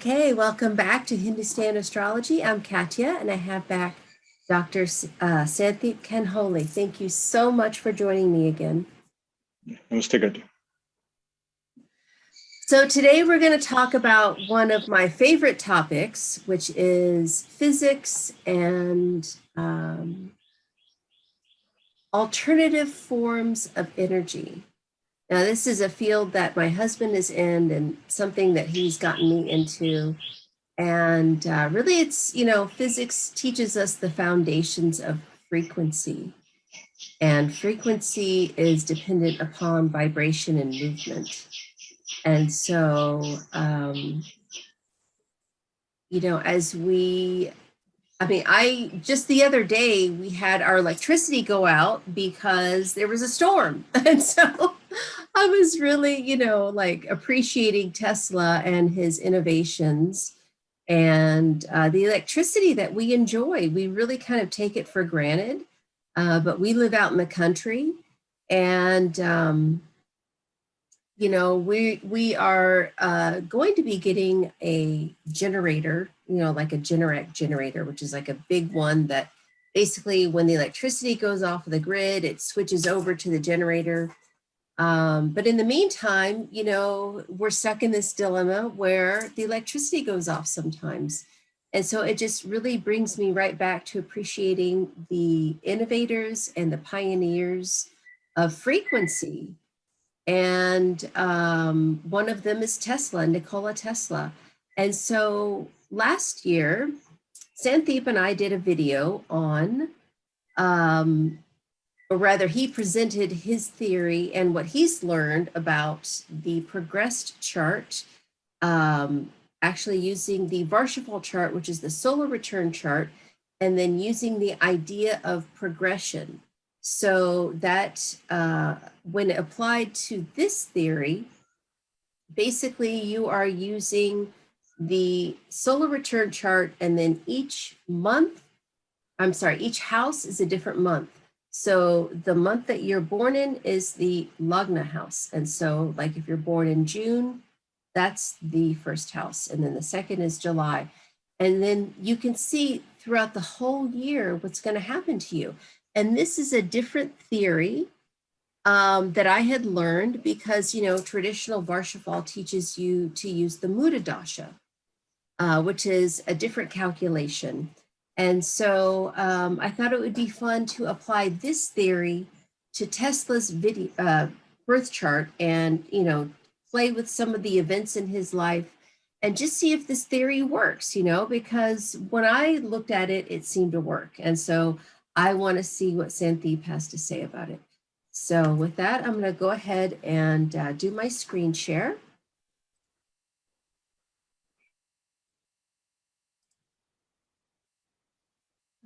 Okay, welcome back to Hindustan Astrology. I'm Katya, and I have back Dr. Santhip Kanholy. Thank you so much for joining me again. Namaste, Katya. So today we're going to talk about one of my favorite topics, which is physics and alternative forms of energy. Now, this is a field that my husband is in and something that he's gotten me into. And really, it's, physics teaches us the foundations of frequency. And frequency is dependent upon vibration and movement. And so, as just the other day, we had our electricity go out because there was a storm. And so I was really, appreciating Tesla and his innovations. And the electricity that we enjoy, we really kind of take it for granted, but we live out in the country, and we are going to be getting a generator, like a Generac generator, which is like a big one that basically when the electricity goes off of the grid, it switches over to the generator. But in the meantime, we're stuck in this dilemma where the electricity goes off sometimes. And so it just really brings me right back to appreciating the innovators and the pioneers of frequency. And one of them is Tesla, Nikola Tesla. And so last year, Santhip and I did a video on or rather, he presented his theory and what he's learned about the progressed chart, actually using the Varshaphal chart, which is the solar return chart, and then using the idea of progression. So that when applied to this theory, basically you are using the solar return chart, and then each house is a different month. So the month that you're born in is the Lagna house. And so like if you're born in June, that's the first house. And then the second is July. And then you can see throughout the whole year what's going to happen to you. And this is a different theory that I had learned because, traditional Varshaphal teaches you to use the Muda Dasha, which is a different calculation. And so I thought it would be fun to apply this theory to Tesla's birth chart and, play with some of the events in his life and just see if this theory works, because when I looked at it, it seemed to work. And so I want to see what Santhip has to say about it. So with that, I'm going to go ahead and do my screen share.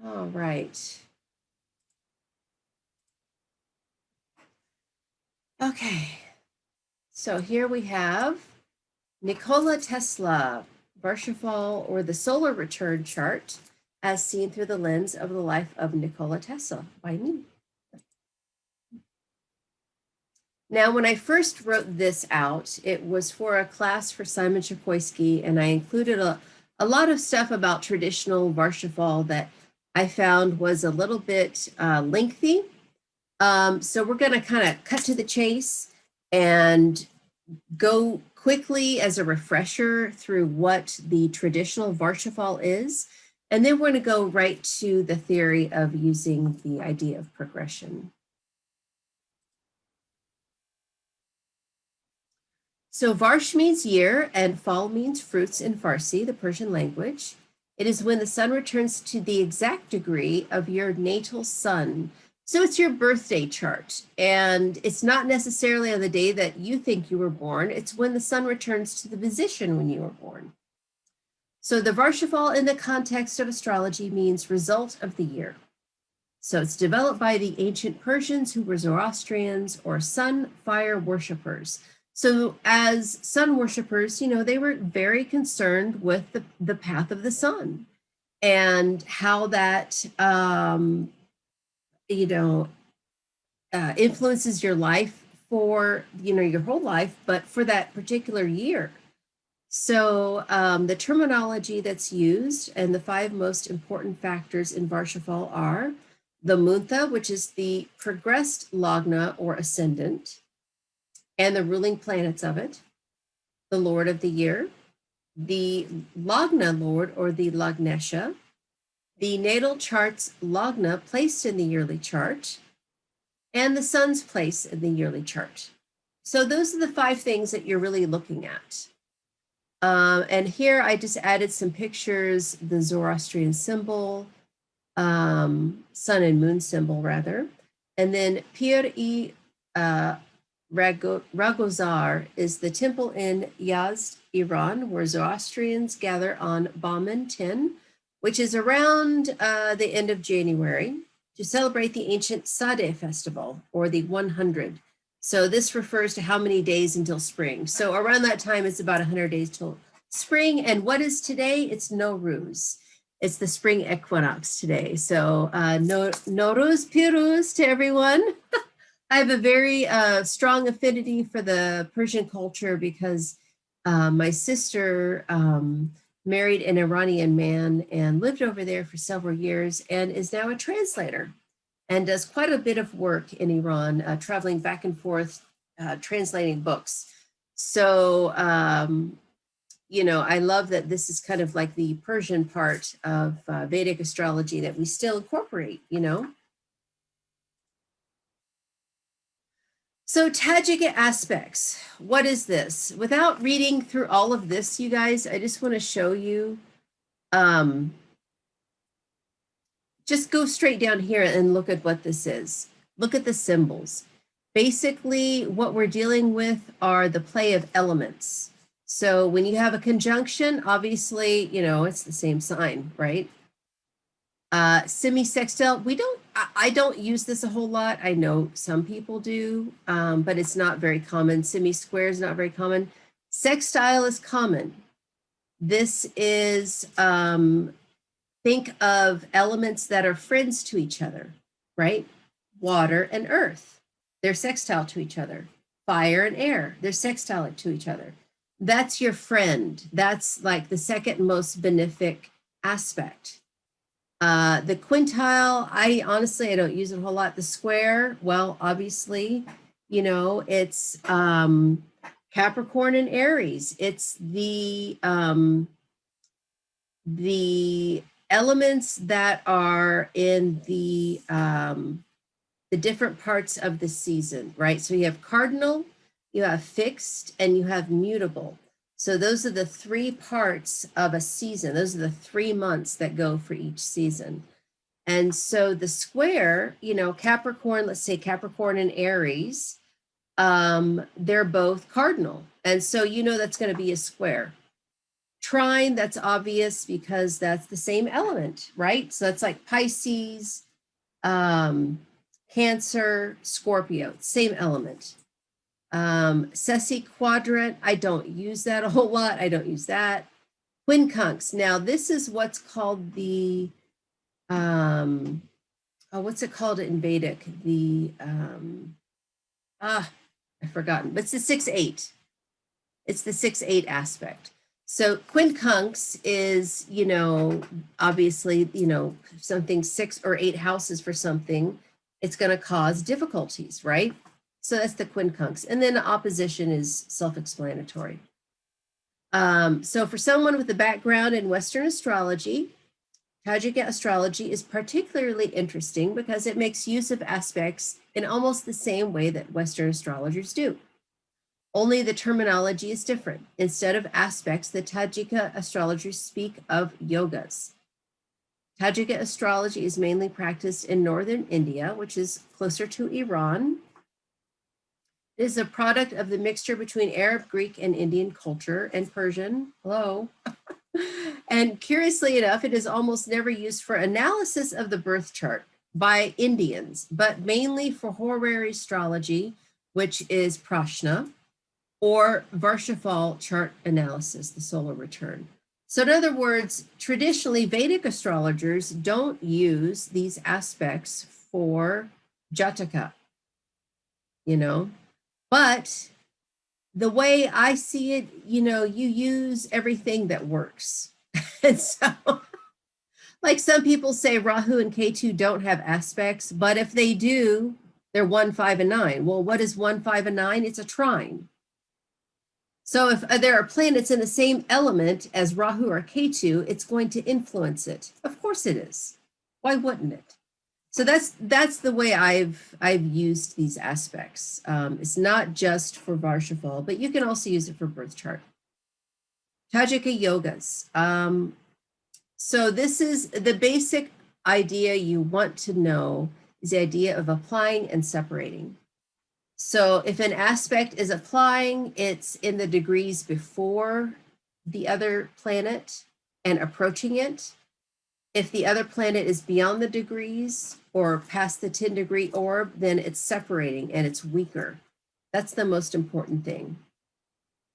All right. Okay. So here we have Nikola Tesla, Varshaphal, or the solar return chart, as seen through the lens of the life of Nikola Tesla by me. Now, when I first wrote this out, it was for a class for Simon Chapoisky, and I included a lot of stuff about traditional Varshaphal that I found was a little bit lengthy. So we're going to kind of cut to the chase and go quickly as a refresher through what the traditional Varshaphal is. And then we're going to go right to the theory of using the idea of progression. So Varsh means year and Phal means fruits in Farsi, the Persian language. It is when the sun returns to the exact degree of your natal sun. So it's your birthday chart, and it's not necessarily on the day that you think you were born. It's when the sun returns to the position when you were born. So the Varshaphal in the context of astrology means result of the year. So it's developed by the ancient Persians who were Zoroastrians or sun fire worshippers. So as sun worshippers, they were very concerned with the path of the sun and how that, influences your life for, your whole life, but for that particular year. So the terminology that's used and the 5 most important factors in Varshafal are the Muntha, which is the progressed Lagna or ascendant, and the ruling planets of it, the Lord of the year, the Lagna Lord or the Lagnesha, the natal chart's Lagna placed in the yearly chart, and the sun's place in the yearly chart. So those are the 5 things that you're really looking at. And here I just added some pictures, the Zoroastrian symbol, sun and moon symbol rather. And then Pir-i Ragozar is the temple in Yazd, Iran, where Zoroastrians gather on Bahman 10, which is around the end of January, to celebrate the ancient Sade festival, or the 100. So this refers to how many days until spring. So around that time, it's about 100 days till spring. And what is today? It's Nowruz. It's the spring equinox today. So Nowruz Piruz to everyone. I have a very strong affinity for the Persian culture because my sister married an Iranian man and lived over there for several years and is now a translator and does quite a bit of work in Iran, traveling back and forth, translating books. So, you know, I love that this is kind of like the Persian part of Vedic astrology that we still incorporate, you know. So Tajika aspects, what is this? Without reading through all of this, you guys, I just want to show you, just go straight down here and look at what this is. Look at the symbols. Basically, what we're dealing with are the play of elements. So when you have a conjunction, obviously, you know, it's the same sign, right? Semi-sextile, I don't use this a whole lot. I know some people do, but it's not very common. Semi-square is not very common. Sextile is common. This is, think of elements that are friends to each other, right? Water and earth, they're sextile to each other. Fire and air, they're sextile to each other. That's your friend. That's like the second most benefic aspect. The quintile, I don't use it a whole lot. The square, well, obviously, you know, it's Capricorn and Aries. It's the elements that are in the different parts of the season, right? So you have cardinal, you have fixed, and you have mutable. So those are the 3 parts of a season. Those are the 3 months that go for each season. And so the square, you know, Capricorn, let's say Capricorn and Aries, they're both cardinal. And so, you know, that's going to be a square. Trine, that's obvious because that's the same element, right? So that's like Pisces, Cancer, Scorpio, same element. Sesquiquadrant, I don't use that a whole lot. I don't use that. Quincunx. Now, this is what's called the, what's it called in Vedic? The, I've forgotten, but it's the 6-8. It's the 6-8 aspect. So quincunx is, you know, obviously, you know, something 6 or 8 houses for something, it's going to cause difficulties, right? So that's the quincunx. And then the opposition is self-explanatory. So for someone with a background in Western astrology, Tajika astrology is particularly interesting because it makes use of aspects in almost the same way that Western astrologers do. Only the terminology is different. Instead of aspects, the Tajika astrologers speak of yogas. Tajika astrology is mainly practiced in northern India, which is closer to Iran. It is a product of the mixture between Arab, Greek, and Indian culture, and Persian. Hello. And curiously enough, it is almost never used for analysis of the birth chart by Indians, but mainly for horary astrology, which is Prashna, or Varshafal chart analysis, the solar return. So in other words, traditionally Vedic astrologers don't use these aspects for Jataka, you know, but the way I see it, you use everything that works. And so, like some people say Rahu and Ketu don't have aspects, but if they do, they're 1, 5, and 9. Well, what is 1, 5, and 9? It's a trine. So if there are planets in the same element as Rahu or Ketu, it's going to influence it. Of course it is. Why wouldn't it? So that's the way I've used these aspects. It's not just for Varshafal, but you can also use it for birth chart. Tajika yogas. So this is the basic idea you want to know, is the idea of applying and separating. So if an aspect is applying, it's in the degrees before the other planet and approaching it. If the other planet is beyond the degrees or past the 10-degree orb, then it's separating and it's weaker. That's the most important thing.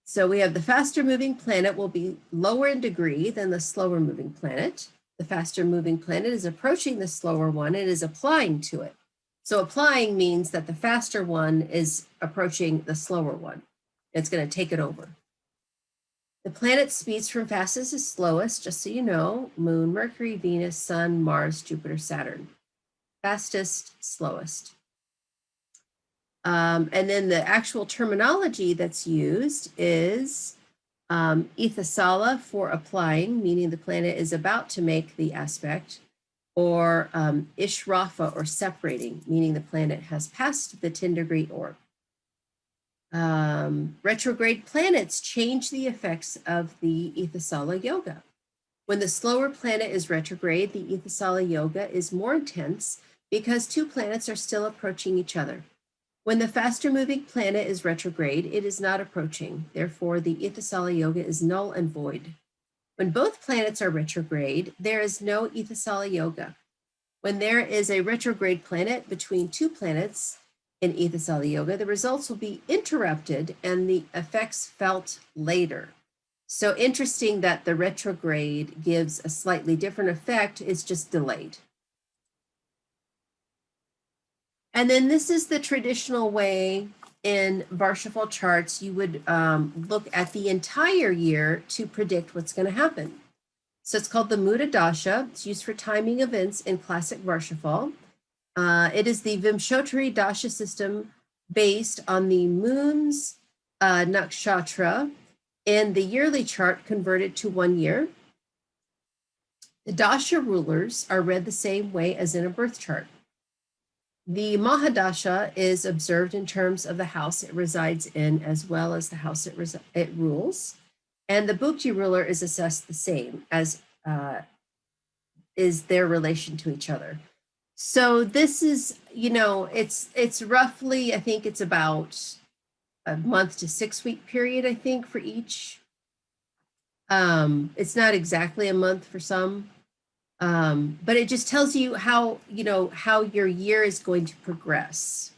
So we have the faster moving planet will be lower in degree than the slower moving planet. The faster moving planet is approaching the slower one and is applying to it. So applying means that the faster one is approaching the slower one. It's going to take it over. The planet speeds from fastest to slowest, just so you know: Moon, Mercury, Venus, Sun, Mars, Jupiter, Saturn. Fastest, slowest. And then the actual terminology that's used is Ithasala for applying, meaning the planet is about to make the aspect, or Ishrafa or separating, meaning the planet has passed the 10-degree orb. Retrograde planets change the effects of the Ithasala yoga. When the slower planet is retrograde, the Ithasala yoga is more intense because two planets are still approaching each other. When the faster moving planet is retrograde, it is not approaching. Therefore, the Ithasala yoga is null and void. When both planets are retrograde, there is no Ithasala yoga. When there is a retrograde planet between two planets in Ithasala yoga, the results will be interrupted and the effects felt later. So interesting that the retrograde gives a slightly different effect. It's just delayed. And then this is the traditional way in Varshafal charts. You would look at the entire year to predict what's going to happen. So it's called the Muda Dasha. It's used for timing events in classic Varshafal. It is the Vimshotri Dasha system based on the moon's nakshatra and the yearly chart converted to 1 year. The Dasha rulers are read the same way as in a birth chart. The Mahadasha is observed in terms of the house it resides in, as well as the house it rules. And the Bhukti ruler is assessed the same, as is their relation to each other. So this is, it's roughly, I think it's about a month to 6 week period, I think, for each. It's not exactly a month for some. But it just tells you how your year is going to progress.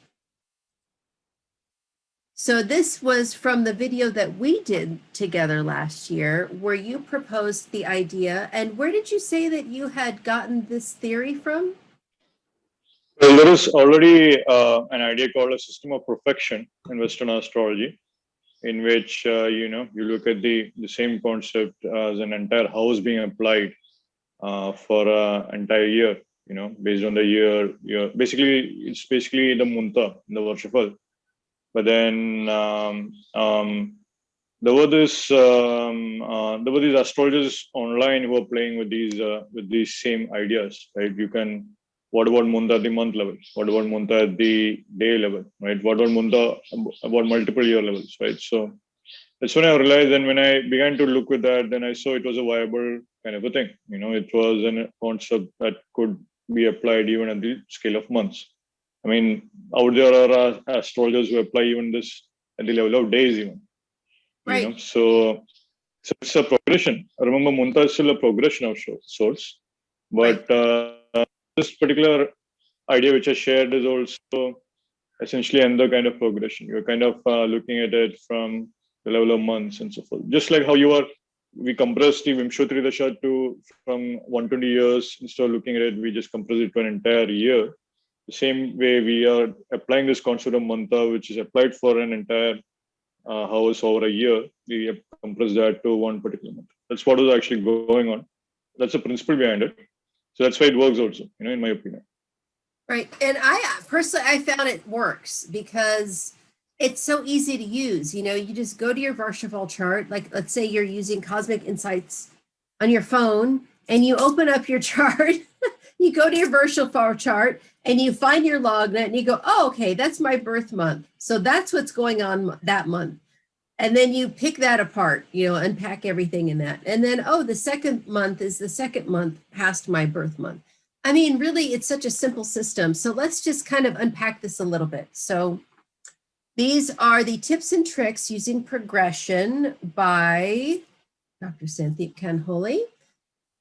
So this was from the video that we did together last year, where you proposed the idea. And where did you say that you had gotten this theory from? Well, there is already an idea called a system of perfection in Western astrology, in which you look at the same concept as an entire house being applied for an entire year, based on the year. It's basically the munta, the Varshafal. But then there were these astrologers online who are playing with these same ideas, right? What about munta at the month level? What about munta at the day level, right? What about munta about multiple year levels, right? So that's when I realized, and when I began to look with that, then I saw it was a viable kind of a thing. It was a concept that could be applied even at the scale of months. I mean, out there are astrologers who apply even this at the level of days, even. Right. So it's a progression. I remember Munta is still a progression of sorts, but this particular idea which I shared is also essentially another kind of progression. You're kind of looking at it from the level of months and so forth. Just like how we compress the Vimshotri Dasha from 120 years. Instead of looking at it, we just compress it to an entire year. The same way we are applying this concept of manta, which is applied for an entire hours over a year, we have compressed that to one particular month. That's what was actually going on. That's the principle behind it. So that's why it works also, in my opinion. Right. And I personally, I found it works because it's so easy to use. You just go to your Varshaphal chart. Like, let's say you're using Cosmic Insights on your phone and you open up your chart, you go to your Varshaphal chart and you find your logna and you go, oh, okay, that's my birth month. So that's what's going on that month. And then you pick that apart, unpack everything in that. And then, oh, the second month is the second month past my birth month. I mean, really, it's such a simple system. So let's just kind of unpack this a little bit. So these are the tips and tricks using progression by Dr. Santhip Kanholy.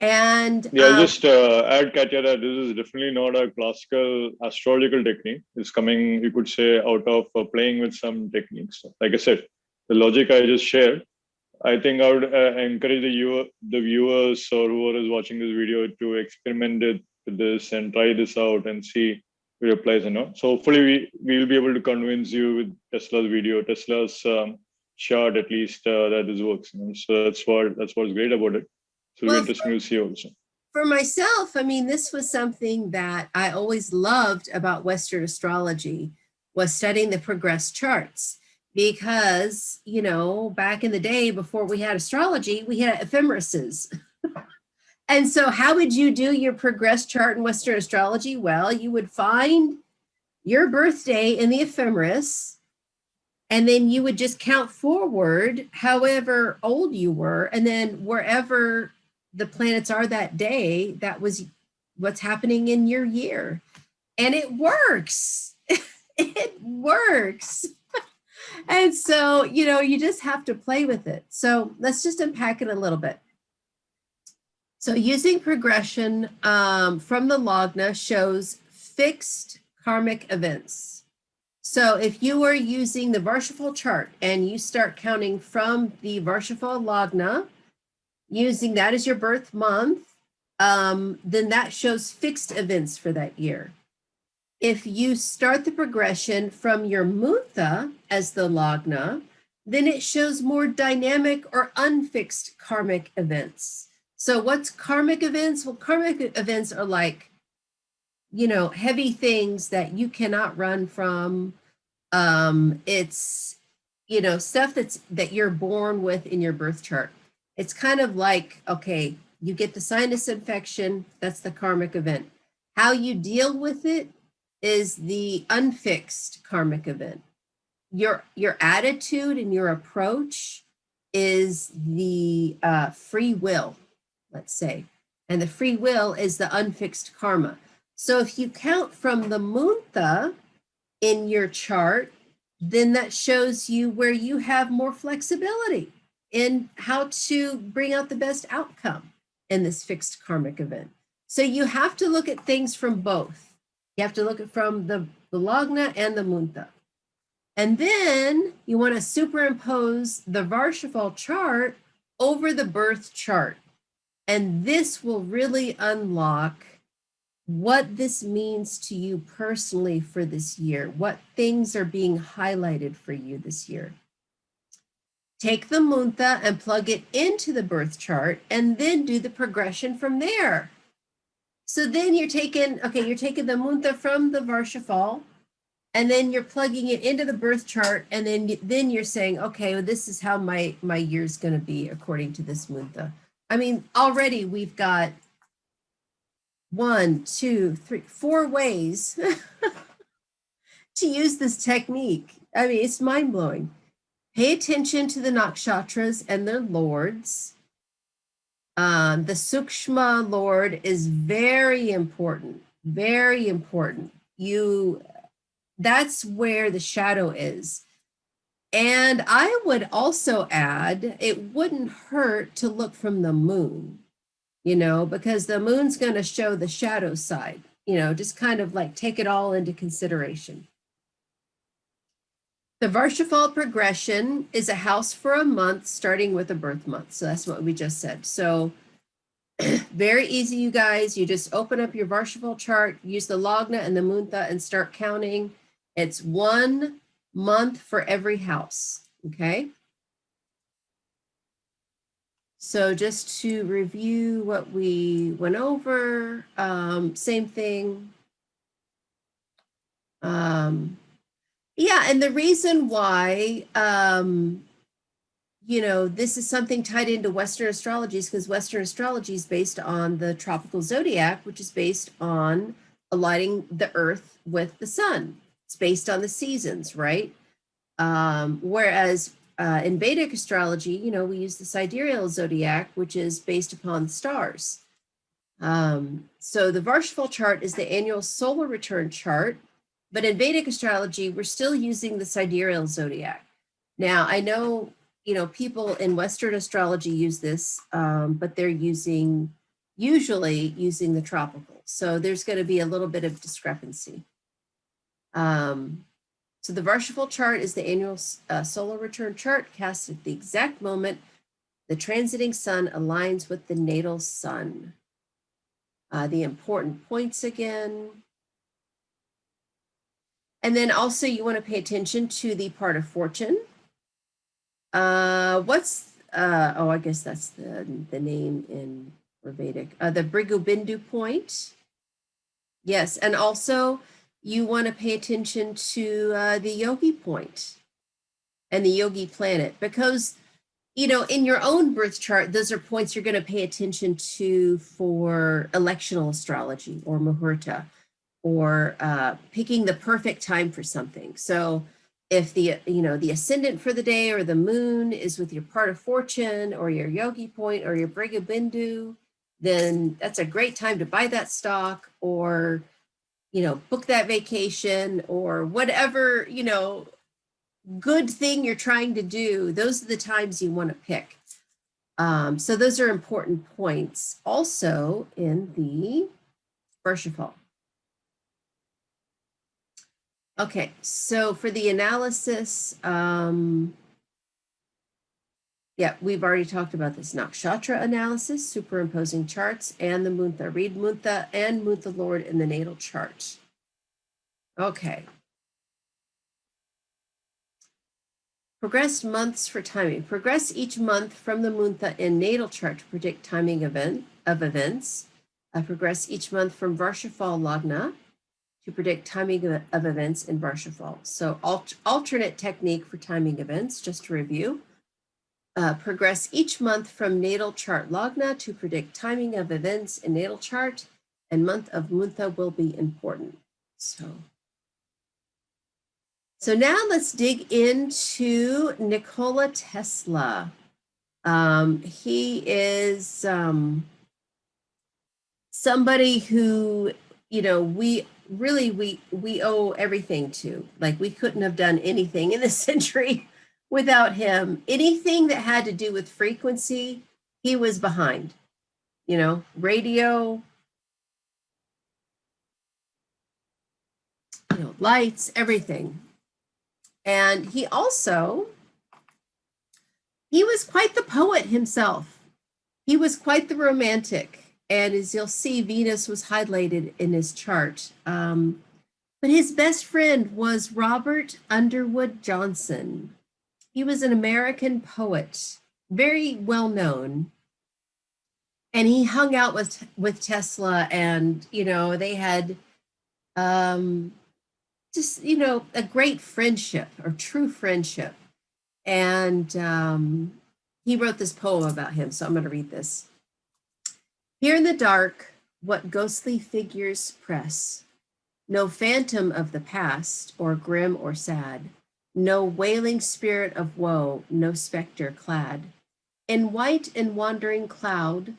And I'll just add, Katya, that this is definitely not a classical astrological technique. It's coming, you could say, out of playing with some techniques. Like I said, the logic I just shared, I think I would encourage the viewers or whoever is watching this video to experiment with this and try this out and see if it applies or not. So hopefully we will be able to convince you with Tesla's video, Tesla's chart at least, that this works. So that's what's great about it. So it'll be interesting to see also. For myself, I mean, this was something that I always loved about Western astrology, was studying the progressed charts. Because, back in the day before we had astrology, we had ephemerises. And so how would you do your progressed chart in Western astrology? Well, you would find your birthday in the ephemeris, and then you would just count forward however old you were. And then wherever the planets are that day, that was what's happening in your year. And it works. It works. And so, you just have to play with it. So let's just unpack it a little bit. So using progression from the logna shows fixed karmic events. So if you are using the Varshaphal chart and you start counting from the Varshaphal logna, using that as your birth month, then that shows fixed events for that year. If you start the progression from your Muntha as the logna, then it shows more dynamic or unfixed karmic events. So what's karmic events? Well, karmic events are like, heavy things that you cannot run from. It's, stuff that you're born with in your birth chart. It's kind of like, okay, you get the sinus infection, that's the karmic event. How you deal with it is the unfixed karmic event. Your attitude and your approach is the free will, let's say. And the free will is the unfixed karma. So if you count from the Muntha in your chart, then that shows you where you have more flexibility in how to bring out the best outcome in this fixed karmic event. So you have to look at things from both. You have to look at from the logna and the Muntha. And then you want to superimpose the Varshaphal chart over the birth chart. And this will really unlock what this means to you personally for this year, what things are being highlighted for you this year. Take the Muntha and plug it into the birth chart and then do the progression from there. So then you're taking the Muntha from the Varshaphal, and then you're plugging it into the birth chart, and then you're saying, okay, well, this is how my year's going to be according to this Muntha. I mean, already we've got 1, 2, 3, 4 ways to use this technique. I mean, it's mind-blowing. Pay attention to the nakshatras and their lords. The Sukshma Lord is very important, very important. That's where the shadow is. And I would also add, it wouldn't hurt to look from the moon, because the moon's going to show the shadow side, just kind of like take it all into consideration. The Varshaphal progression is a house for a month, starting with a birth month. So that's what we just said. So very easy, you guys. You just open up your Varshaphal chart, use the logna and the Muntha and start counting. It's 1 month for every house. Okay. So just to review what we went over, same thing. Yeah, and the reason why, you know, this is something tied into Western astrology is because Western astrology is based on the tropical zodiac, which is based on aligning the earth with the sun. It's based on the seasons, right? Whereas in Vedic astrology, you know, we use the sidereal zodiac, which is based upon the stars. So the Varshafal chart is the annual solar return chart, but in Vedic astrology, we're still using the sidereal zodiac. Now, I know, you know, people in Western astrology use this, but they're usually using the tropical. So there's going to be a little bit of discrepancy. So the Varshafal chart is the annual solar return chart cast at the exact moment the transiting sun aligns with the natal sun. The important points again. And then also you want to pay attention to the part of fortune. I guess that's the name in Vedic. The Brigubindu point. Yes, and also you want to pay attention to the yogi point and the yogi planet, because, you know, in your own birth chart, those are points you're going to pay attention to for electional astrology or muhurta, or picking the perfect time for something. So if the, you know, the ascendant for the day or the moon is with your part of fortune or your yogi point or your Brigabindu, then that's a great time to buy that stock, or, you know, book that vacation, or whatever, you know, good thing you're trying to do. Those are the times you want to pick. So those are important points also in the Varshafal. Okay, so for the analysis, yeah, we've already talked about this nakshatra analysis, superimposing charts, and the Muntha. Read Muntha and Muntha Lord in the natal chart. Okay. Progressed months for timing. Progress each month from the Muntha in natal chart to predict timing of events. Progress each month from Varshafal Lagna to predict timing of events in Varshafal. So alternate technique for timing events, just to review. Progress each month from natal chart Lagna to predict timing of events in natal chart, and month of Muntha will be important. So now let's dig into Nikola Tesla. He is somebody who, you know, we owe everything to. Like, we couldn't have done anything in this century without him. Anything that had to do with frequency, he was behind. You know, radio, you know, lights, everything. And he was quite the poet himself. He was quite the romantic. And as you'll see, Venus was highlighted in his chart. But his best friend was Robert Underwood Johnson. He was an American poet, very well known. And he hung out with Tesla, and, you know, they had just, you know, a great friendship, or true friendship. And he wrote this poem about him, so I'm going to read this. Here in the dark, what ghostly figures press? No phantom of the past, or grim or sad, no wailing spirit of woe, no specter clad. In white and wandering cloud,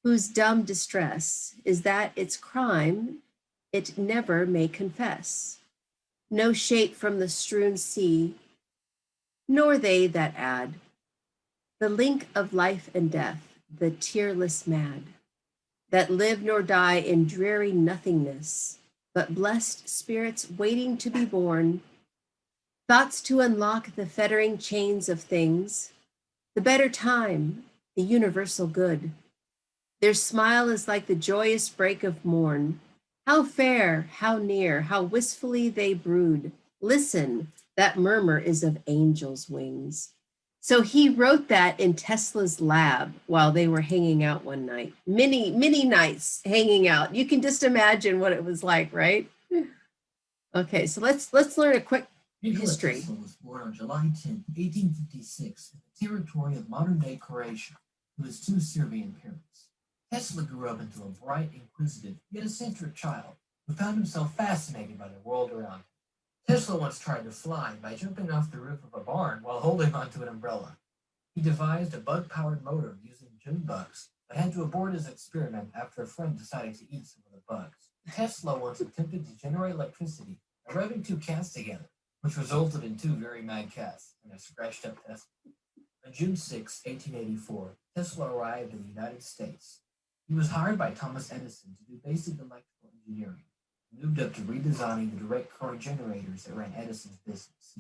whose dumb distress is that its crime it never may confess. No shape from the strewn sea, nor they that add the link of life and death, the tearless mad, that live nor die in dreary nothingness, but blessed spirits waiting to be born, thoughts to unlock the fettering chains of things, the better time, the universal good. Their smile is like the joyous break of morn. How fair, how near, how wistfully they brood. Listen, That murmur is of angels' wings. So he wrote that in Tesla's lab while they were hanging out one night. Many nights hanging out. You can just imagine what it was like, right? Okay, so let's learn a quick Nikola history. Tesla was born on July 10, 1856, in the territory of modern-day Croatia, to his two Serbian parents. Tesla grew up into a bright, inquisitive, yet eccentric child who found himself fascinated by the world around him. Tesla once tried to fly by jumping off the roof of a barn while holding onto an umbrella. He devised a bug-powered motor using June bugs, but had to abort his experiment after a friend decided to eat some of the bugs. Tesla once attempted to generate electricity by rubbing two cats together, which resulted in two very mad cats and a scratched-up Tesla. On June 6, 1884, Tesla arrived in the United States. He was hired by Thomas Edison to do basic electrical engineering, and moved up to redesigning the direct current generators that ran Edison's business.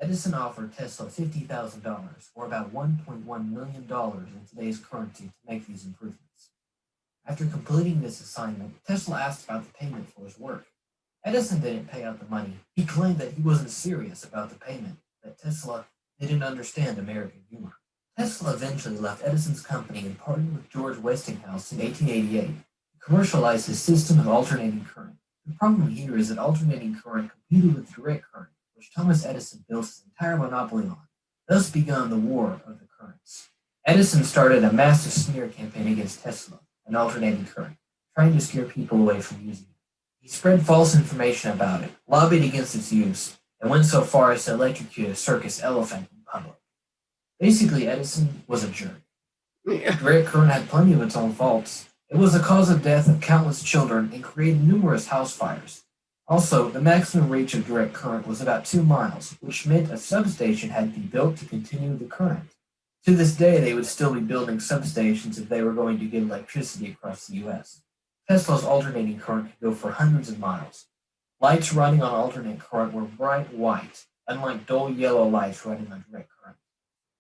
Edison offered Tesla $50,000, or about $1.1 million in today's currency, to make these improvements. After completing this assignment, Tesla asked about the payment for his work. Edison didn't pay out the money. He claimed that he wasn't serious about the payment, that Tesla didn't understand American humor. Tesla eventually left Edison's company and partnered with George Westinghouse in 1888 to commercialize his system of alternating current. The problem here is that alternating current competed with direct current, which Thomas Edison built his entire monopoly on. Thus began the war of the currents. Edison started a massive smear campaign against Tesla and alternating current, trying to scare people away from using it. He spread false information about it, lobbied against its use, and went so far as to electrocute a circus elephant in public. Basically, Edison was a jerk. Direct current had plenty of its own faults. It was the cause of death of countless children and created numerous house fires. Also, the maximum reach of direct current was about 2 miles, which meant a substation had to be built to continue the current. To this day, they would still be building substations if they were going to get electricity across the U.S. Tesla's alternating current could go for hundreds of miles. Lights running on alternate current were bright white, unlike dull yellow lights running on direct current.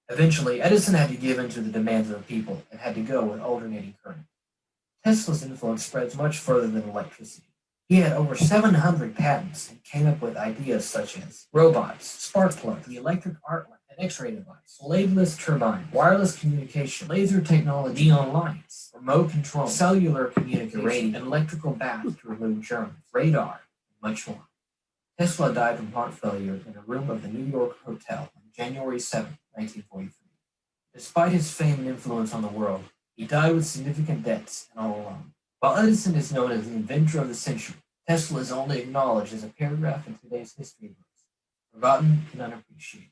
Eventually, Edison had to give in to the demands of the people and had to go with alternating current. Tesla's influence spreads much further than electricity. He had over 700 patents and came up with ideas such as robots, spark plugs, the electric arc lamp, an X-ray device, bladeless turbine, wireless communication, laser technology, neon lights, remote control, cellular communication, an electrical bath to remove germs, radar, and much more. Tesla died from heart failure in a room of the New York Hotel on January 7, 1943. Despite his fame and influence on the world, he died with significant debts and all alone. While Edison is known as the inventor of the century, Tesla is only acknowledged as a paragraph in today's history books, forgotten and unappreciated.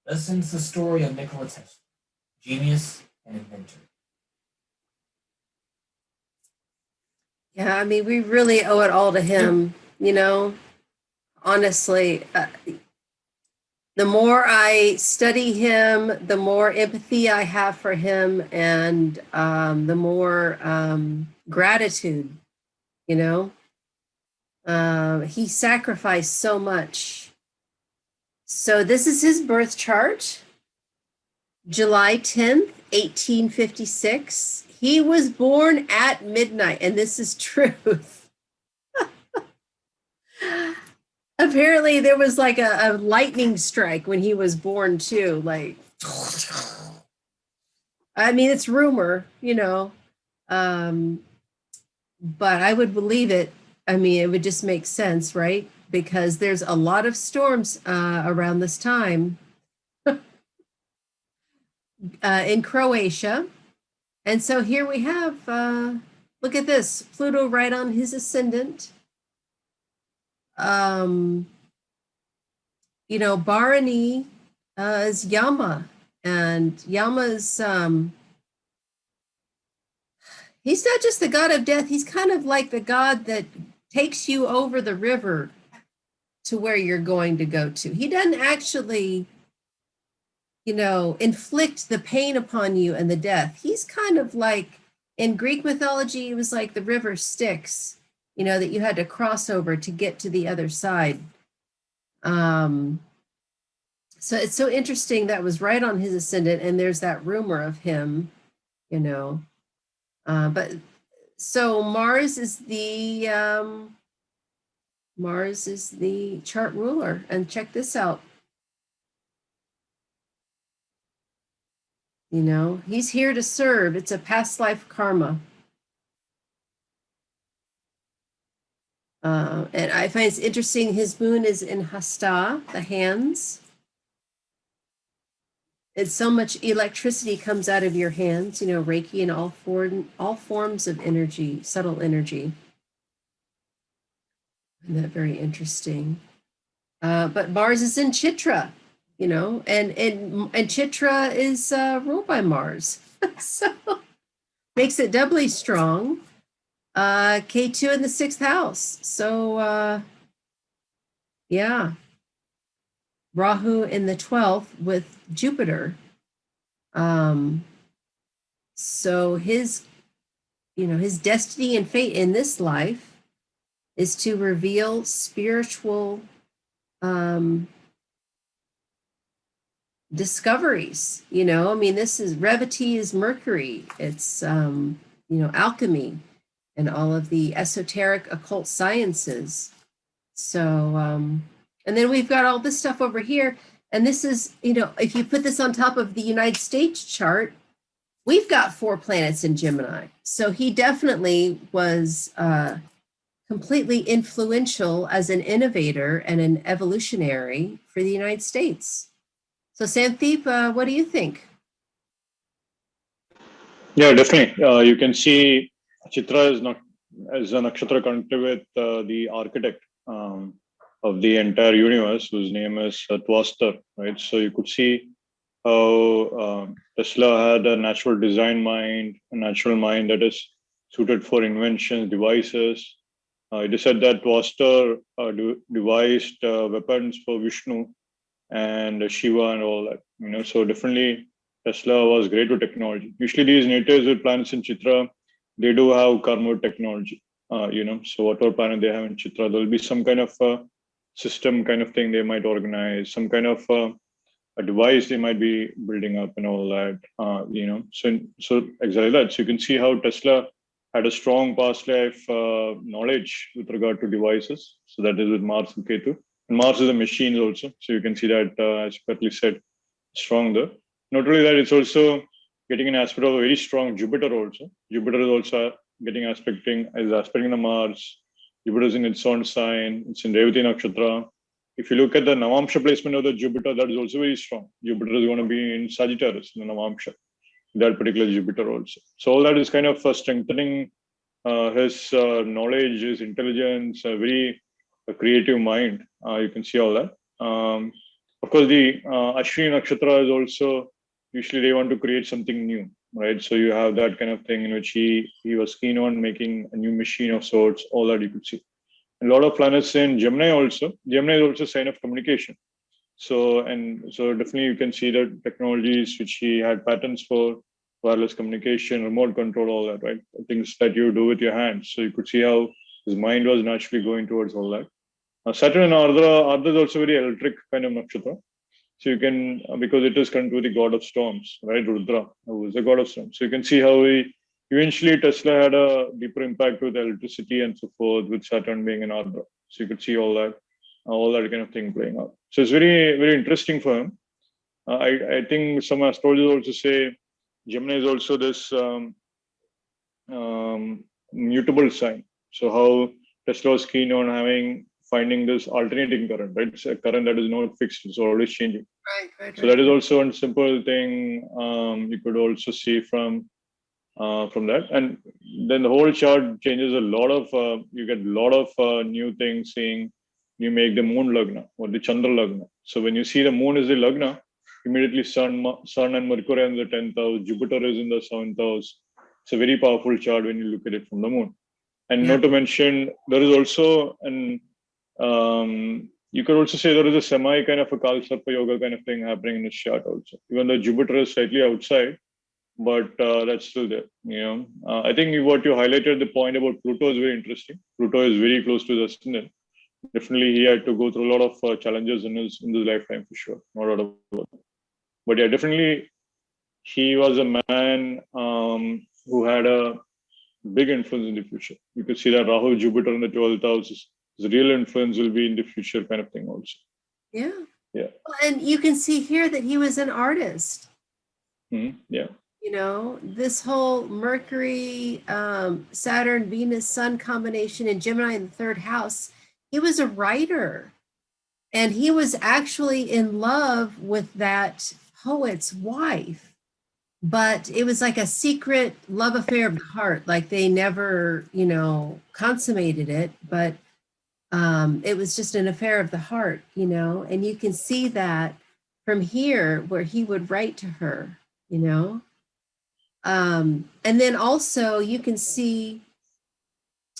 Thus ends the story of Nikola Tesla, genius and inventor. Yeah, I mean, we really owe it all to him, you know, honestly. The more I study him, the more empathy I have for him, and the more gratitude, you know. He sacrificed so much. So this is his birth chart, July 10th, 1856. He was born at midnight, and this is truth. Apparently there was like a lightning strike when he was born too. Like, I mean, it's rumor, you know, but I would believe it. I mean, it would just make sense, right? Because there's a lot of storms around this time in Croatia. And so here we have, look at this, Pluto right on his ascendant. You know, Bharani is Yama, and Yama's, he's not just the god of death, he's kind of like the god that takes you over the river to where you're going to go to. He doesn't actually, you know, inflict the pain upon you and the death. He's kind of like, in Greek mythology, it was like the river Styx, you know, that you had to cross over to get to the other side. So it's so interesting that was right on his ascendant, and there's that rumor of him, you know. But so Mars is the Mars is the chart ruler. And check this out. You know, he's here to serve. It's a past life karma. And I find it's interesting, his moon is in Hasta, the hands. And so much electricity comes out of your hands, you know, Reiki and all forms of energy, subtle energy. Isn't that very interesting? But Mars is in Chitra, you know, and Chitra is ruled by Mars. So makes it doubly strong. K2 in the 6th house. So yeah. Rahu in the 12th with Jupiter. So his, you know, his destiny and fate in this life is to reveal spiritual discoveries. You know, I mean, this is Revati is Mercury. It's you know, alchemy and all of the esoteric occult sciences. So and then we've got all this stuff over here. And this is, you know, if you put this on top of the United States chart, we've got 4 planets in Gemini. So he definitely was completely influential as an innovator and an evolutionary for the United States. So Santhip, what do you think? Yeah, definitely. You can see Chitra is not as a nakshatra connected with the architect of the entire universe, whose name is Twastar, right? So you could see how Tesla had a natural design mind, a natural mind that is suited for inventions, devices. It is said that Twastar devised weapons for Vishnu and Shiva and all that. You know, so definitely Tesla was great with technology. Usually these natives with planets in Chitra, they do have karma with technology. You know, so whatever planet they have in Chitra, there will be some kind of system kind of thing they might organize, some kind of a device they might be building up and all that. You know, so exactly that. So you can see how Tesla had a strong past life knowledge with regard to devices. So that is with Mars and Ketu. And Mars is a machine also. So you can see that, as you correctly said, strong there. Not only that, it's also getting an aspect of a very strong Jupiter also. Jupiter is also getting aspecting the Mars. Jupiter is in its own sign. It's in Revati Nakshatra. If you look at the Navamsha placement of the Jupiter, that is also very strong. Jupiter is going to be in Sagittarius, in the Navamsha, that particular Jupiter also. So all that is kind of strengthening his knowledge, his intelligence, a very creative mind. You can see all that. Of course, the Ashwini Nakshatra is also, usually they want to create something new, right? So you have that kind of thing in which he was keen on making a new machine of sorts, all that you could see. A lot of planets in Gemini also. Gemini is also a sign of communication. So definitely you can see the technologies which he had patents for, wireless communication, remote control, all that, right? Things that you do with your hands. So you could see how his mind was naturally going towards all that. Saturn and Ardha is also very electric kind of nakshatra. So you can, because it is connected to the god of storms, right? Rudra, who is the god of storms. So you can see how eventually Tesla had a deeper impact with electricity and so forth, with Saturn being in Ardha. So you could see all that kind of thing playing out. So it's very, very interesting for him. I think some astrologers also say Gemini is also this mutable sign. So how Tesla was keen on finding this alternating current, right? It's a current that is not fixed, it's always changing. Right. So that is also a simple thing you could also see from that. And then the whole chart changes a lot of, you get a lot of new things saying you make the moon lagna or the Chandra lagna. So when you see the moon is the lagna, immediately Sun and Mercury in the 10th house, Jupiter is in the 7th house. It's a very powerful chart when you look at it from the moon. And not to mention, there is also you could also say there is a semi kind of a Kalsarpa yoga kind of thing happening in this chart also. Even though Jupiter is slightly outside, but that's still there. You know, I think what you highlighted, the point about Pluto, is very interesting. Pluto is very close to the ascendant. Definitely, he had to go through a lot of challenges in his lifetime for sure. No doubt about it. But yeah, definitely, he was a man who had a big influence in the future. You could see that Rahu, Jupiter in the 12th house is his real influence will be in the future kind of thing also. Yeah. Yeah. And you can see here that he was an artist. Yeah. You know, this whole Mercury, Saturn, Venus, Sun combination in Gemini in the third house, he was a writer. And he was actually in love with that poet's wife. But it was like a secret love affair of the heart. Like they never, you know, consummated it. But it was just an affair of the heart, you know. And you can see that from here where he would write to her, you know. And then also you can see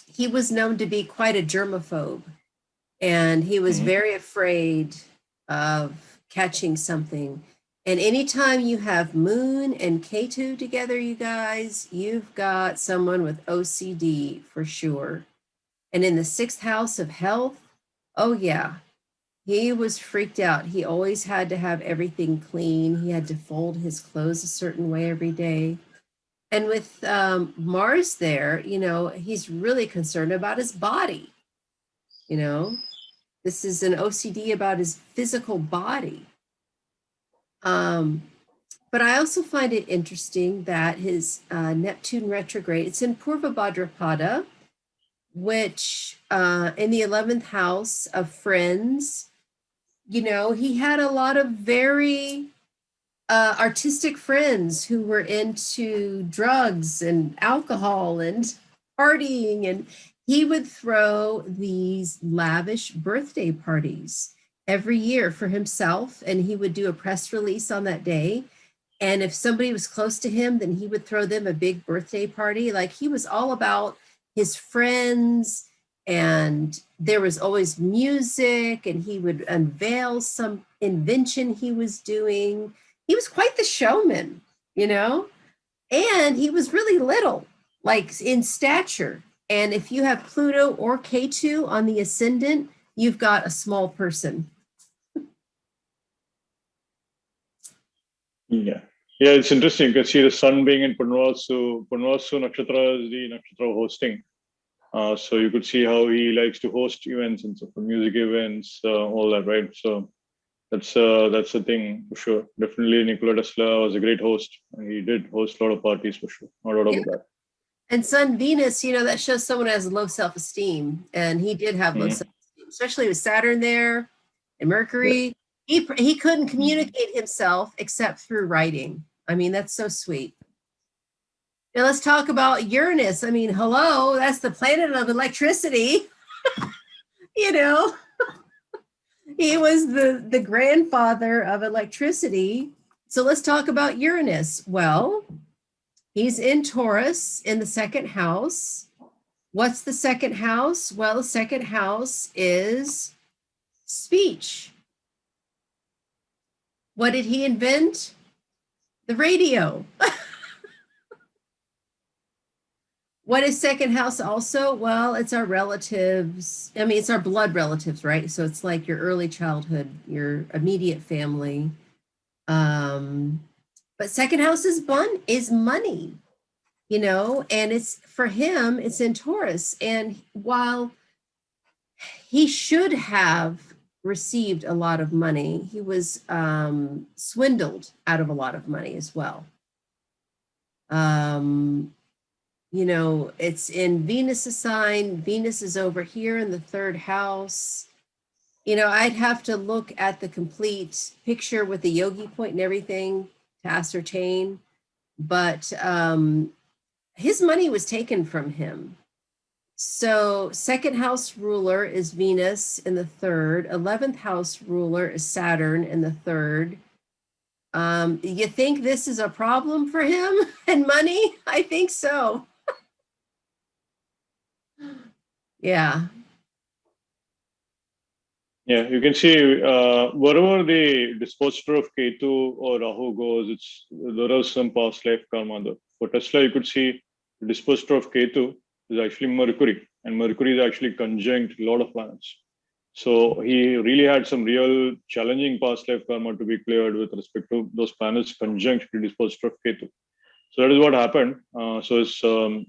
he was known to be quite a germaphobe, and he was very afraid of catching something. And anytime you have Moon and Ketu together, you guys, you've got someone with OCD for sure. And in the sixth house of health, oh yeah, he was freaked out. He always had to have everything clean. He had to fold his clothes a certain way every day. And with Mars there, you know, he's really concerned about his body. You know, this is an OCD about his physical body. But I also find it interesting that his Neptune retrograde, it's in Purva Bhadrapada, which in the 11th house of friends, you know, he had a lot of very artistic friends who were into drugs and alcohol and partying, and he would throw these lavish birthday parties every year for himself, and he would do a press release on that day. And if somebody was close to him, then he would throw them a big birthday party. Like he was all about his friends, and there was always music, and he would unveil some invention he was doing. He was quite the showman, you know, and he was really little, like in stature. And if you have Pluto or Ketu on the ascendant, you've got a small person. Yeah. Yeah, it's interesting. You can see the sun being in Punvasu. Punvasu Nakshatra is the Nakshatra hosting. So you could see how he likes to host events and stuff, music events, all that, right? So that's the thing for sure. Definitely Nikola Tesla was a great host. He did host a lot of parties for sure. No doubt about that. And Sun Venus, you know, that shows someone has low self-esteem. And he did have low self-esteem, especially with Saturn there and Mercury. Yeah. He couldn't communicate himself except through writing. I mean, that's so sweet. Now let's talk about Uranus. I mean, hello, that's the planet of electricity. You know, he was the grandfather of electricity. So let's talk about Uranus. Well, he's in Taurus in the second house. What's the second house? Well, the second house is speech. What did he invent? The radio. What is second house also? Well, it's our relatives. I mean, it's our blood relatives, right? So it's like your early childhood, your immediate family. But second house is money, you know, and it's for him, it's in Taurus. And while he should have received a lot of money, he was swindled out of a lot of money as well. You know, it's in Venus's sign. Venus is over here in the third house. You know, I'd have to look at the complete picture with the yogi point and everything to ascertain. But his money was taken from him. So second house ruler is Venus in the third. 11th house ruler is Saturn in the third. You think this is a problem for him and money? I think so. Yeah. Yeah, you can see wherever the dispositor of Ketu or Rahu goes, there is some past life karma there. For Tesla, you could see the dispositor of Ketu is actually Mercury, and Mercury is actually conjunct a lot of planets. So he really had some real challenging past life karma to be cleared with respect to those planets conjunct the dispositor of Ketu. So that is what happened. So it's the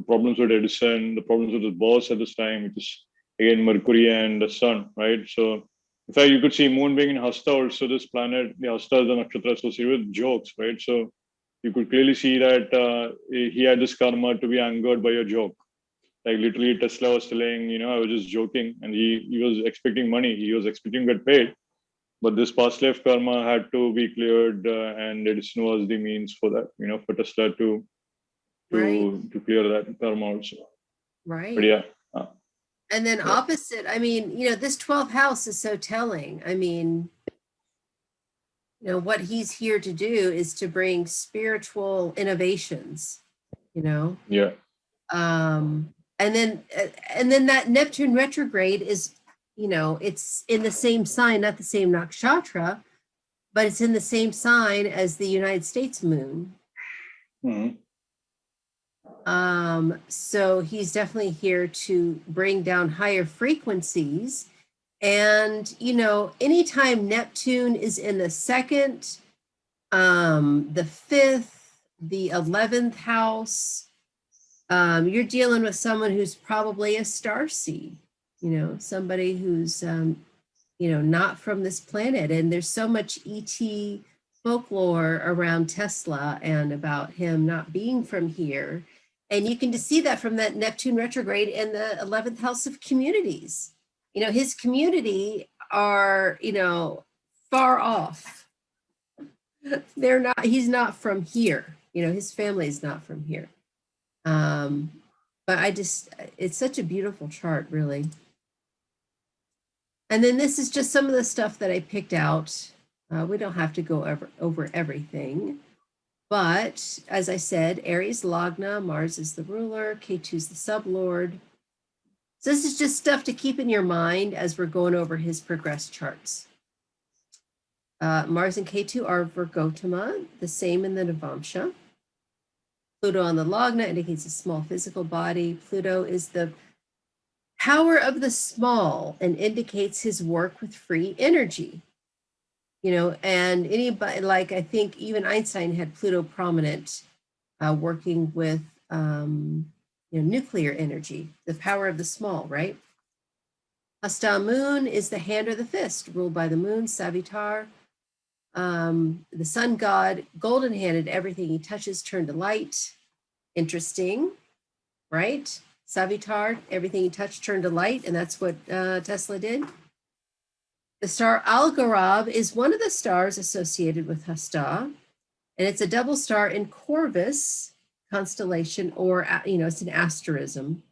problems with Edison, the problems with his boss at this time, which is again Mercury and the Sun, right? So in fact, you could see Moon being in Hasta also. This planet, the Hasta is the nakshatra associated with jokes, right? So you could clearly see that he had this karma to be angered by a joke. Like literally, Tesla was telling, I was just joking, and he was expecting money. He was expecting to get paid, but this past life karma had to be cleared, and Edison was the means for that. For Tesla to Right. clear that karma also. Right. But yeah. And then opposite, I mean, this 12th house is so telling. I mean, what he's here to do is to bring spiritual innovations, Yeah. and then that Neptune retrograde is, it's in the same sign, not the same nakshatra, but it's in the same sign as the United States moon. Mm-hmm. So he's definitely here to bring down higher frequencies. And, anytime Neptune is in the second, the fifth, the 11th house, you're dealing with someone who's probably a starseed, somebody who's, not from this planet. And there's so much ET folklore around Tesla and about him not being from here. And you can just see that from that Neptune retrograde in the 11th house of communities. His community are, far off. He's not from here. His family is not from here. But it's such a beautiful chart, really. And then this is just some of the stuff that I picked out. We don't have to go over everything. But as I said, Aries Lagna, Mars is the ruler, K2 is the sublord. So this is just stuff to keep in your mind as we're going over his progress charts. Mars and K2 are Virgotama, the same in the Navamsha. Pluto on the Lagna indicates a small physical body. Pluto is the power of the small and indicates his work with free energy. And anybody, like I think even Einstein had Pluto prominent, working with nuclear energy, the power of the small, right? Hasta moon is the hand or the fist, ruled by the moon, Savitar. The sun god, golden-handed, everything he touches turned to light. Interesting, right? Savitar, everything he touched turned to light, and that's what Tesla did. The star Algorab is one of the stars associated with Hasta, and it's a double star in Corvus constellation, or, it's an asterism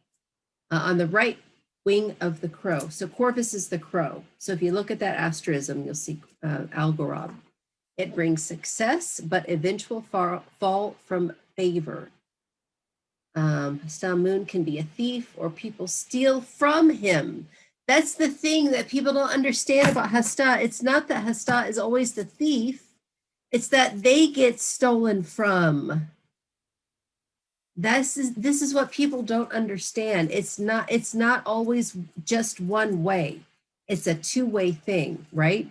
on the right wing of the crow. So Corvus is the crow. So if you look at that asterism, you'll see Algorab. It brings success, but eventual fall from favor. Hasta moon can be a thief, or people steal from him. That's the thing that people don't understand about Hasta. It's not that Hasta is always the thief. It's that they get stolen from. This is what people don't understand. It's not always just one way. It's a two-way thing, right?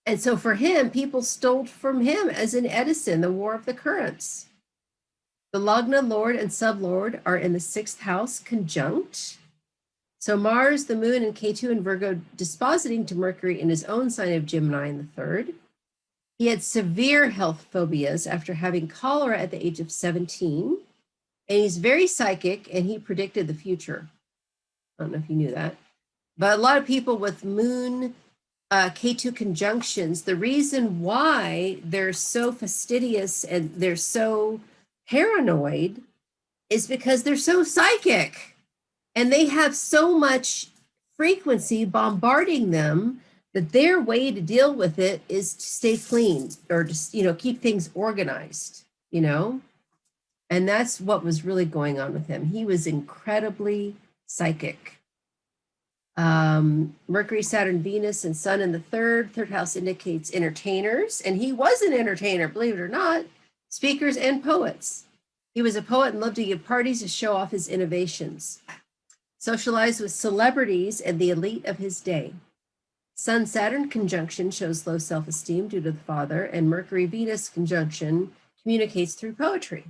And so for him, people stole from him, as in Edison, the War of the Currents. The Lagna Lord and Sublord are in the 6th house conjunct. So Mars, the moon, and K2 in Virgo dispositing to Mercury in his own sign of Gemini in the 3rd. He had severe health phobias after having cholera at the age of 17. And he's very psychic, and he predicted the future. I don't know if you knew that. But a lot of people with moon K2 conjunctions, the reason why they're so fastidious and they're so paranoid is because they're so psychic. And they have so much frequency bombarding them that their way to deal with it is to stay clean, or just, keep things organized, And that's what was really going on with him. He was incredibly psychic. Mercury, Saturn, Venus, and Sun in the 3rd house indicates entertainers. And he was an entertainer, believe it or not, speakers and poets. He was a poet and loved to give parties to show off his innovations. Socialized with celebrities and the elite of his day. Sun-Saturn conjunction shows low self-esteem due to the father, and Mercury-Venus conjunction communicates through poetry.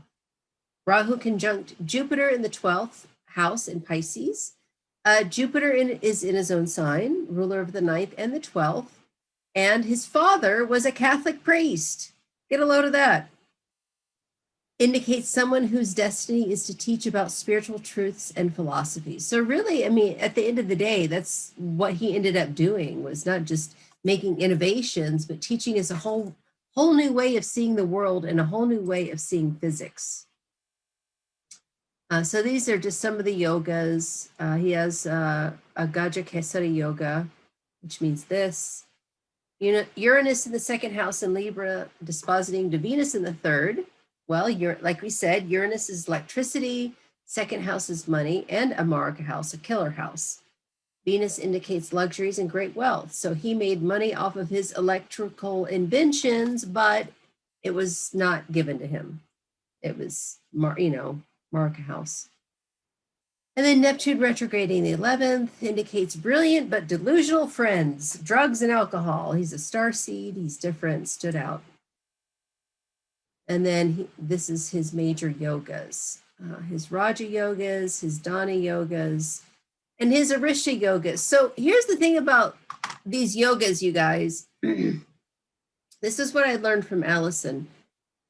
Rahu conjunct Jupiter in the 12th house in Pisces. Jupiter is in his own sign, ruler of the 9th and the 12th. And his father was a Catholic priest. Get a load of that. Indicates someone whose destiny is to teach about spiritual truths and philosophies. So really, I mean, at the end of the day, that's what he ended up doing, was not just making innovations, but teaching us a whole new way of seeing the world and a whole new way of seeing physics. So these are just some of the yogas. He has a Gaja Kesari yoga, which means this. Uranus in the 2nd house in Libra, dispositing to Venus in the 3rd. Well, like we said, Uranus is electricity, 2nd house is money, and a Marika house, a killer house. Venus indicates luxuries and great wealth. So he made money off of his electrical inventions, but it was not given to him. It was, Marika house. And then Neptune retrograding the 11th indicates brilliant but delusional friends, drugs and alcohol. He's a star seed. He's different, stood out. And then this is his major yogas, his Raja yogas, his Dana yogas, and his Arisha yogas. So here's the thing about these yogas, you guys. This is what I learned from Allison.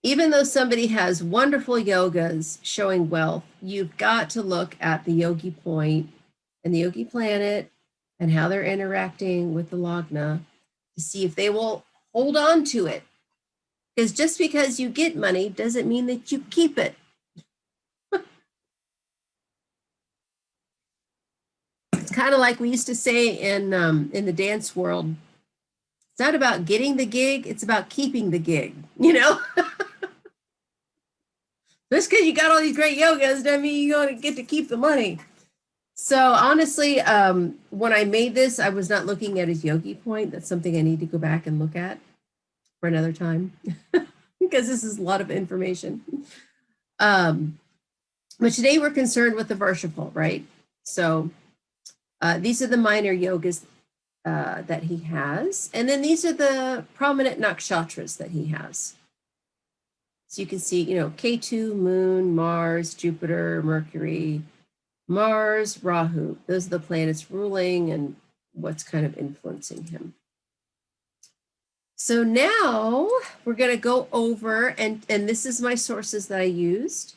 Even though somebody has wonderful yogas showing wealth, you've got to look at the yogi point and the yogi planet and how they're interacting with the Lagna to see if they will hold on to it. Because just because you get money doesn't mean that you keep it. It's kind of like we used to say in the dance world. It's not about getting the gig, it's about keeping the gig, Just because you got all these great yogas doesn't mean you're going to get to keep the money. So honestly, when I made this, I was not looking at his yogi point. That's something I need to go back and look at for another time because this is a lot of information. But today we're concerned with the Varshapal, right? So these are the minor yogas that he has. And then these are the prominent nakshatras that he has. So you can see, K2, Moon, Mars, Jupiter, Mercury, Mars, Rahu. Those are the planets ruling and what's kind of influencing him. So now we're going to go over, and this is my sources that I used.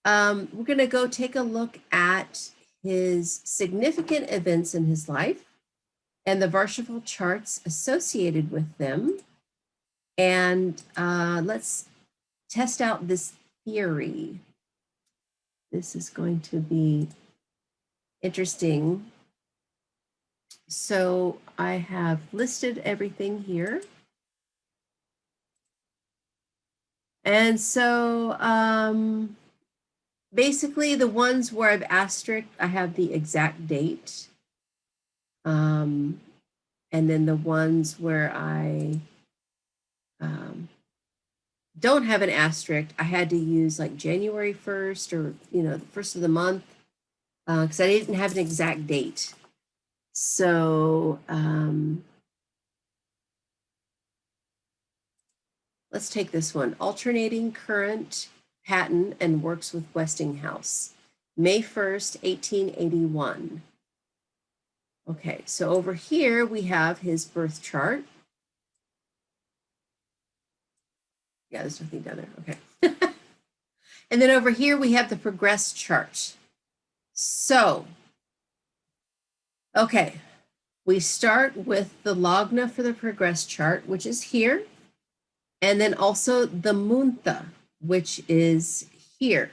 We're going to go take a look at his significant events in his life and the Varshapal charts associated with them. And let's test out this theory. This is going to be interesting. So I have listed everything here. And so basically the ones where I've asterisked, I have the exact date. And then the ones where I don't have an asterisk, I had to use like January 1st or, the first of the month, because I didn't have an exact date. So let's take this one. Alternating current pattern and works with Westinghouse. May 1st, 1881. Okay, so over here we have his birth chart. Yeah, there's nothing down there. Okay. And then over here we have the progress chart. So, okay, we start with the Lagna for the progress chart, which is here. And then also the Munta, which is here.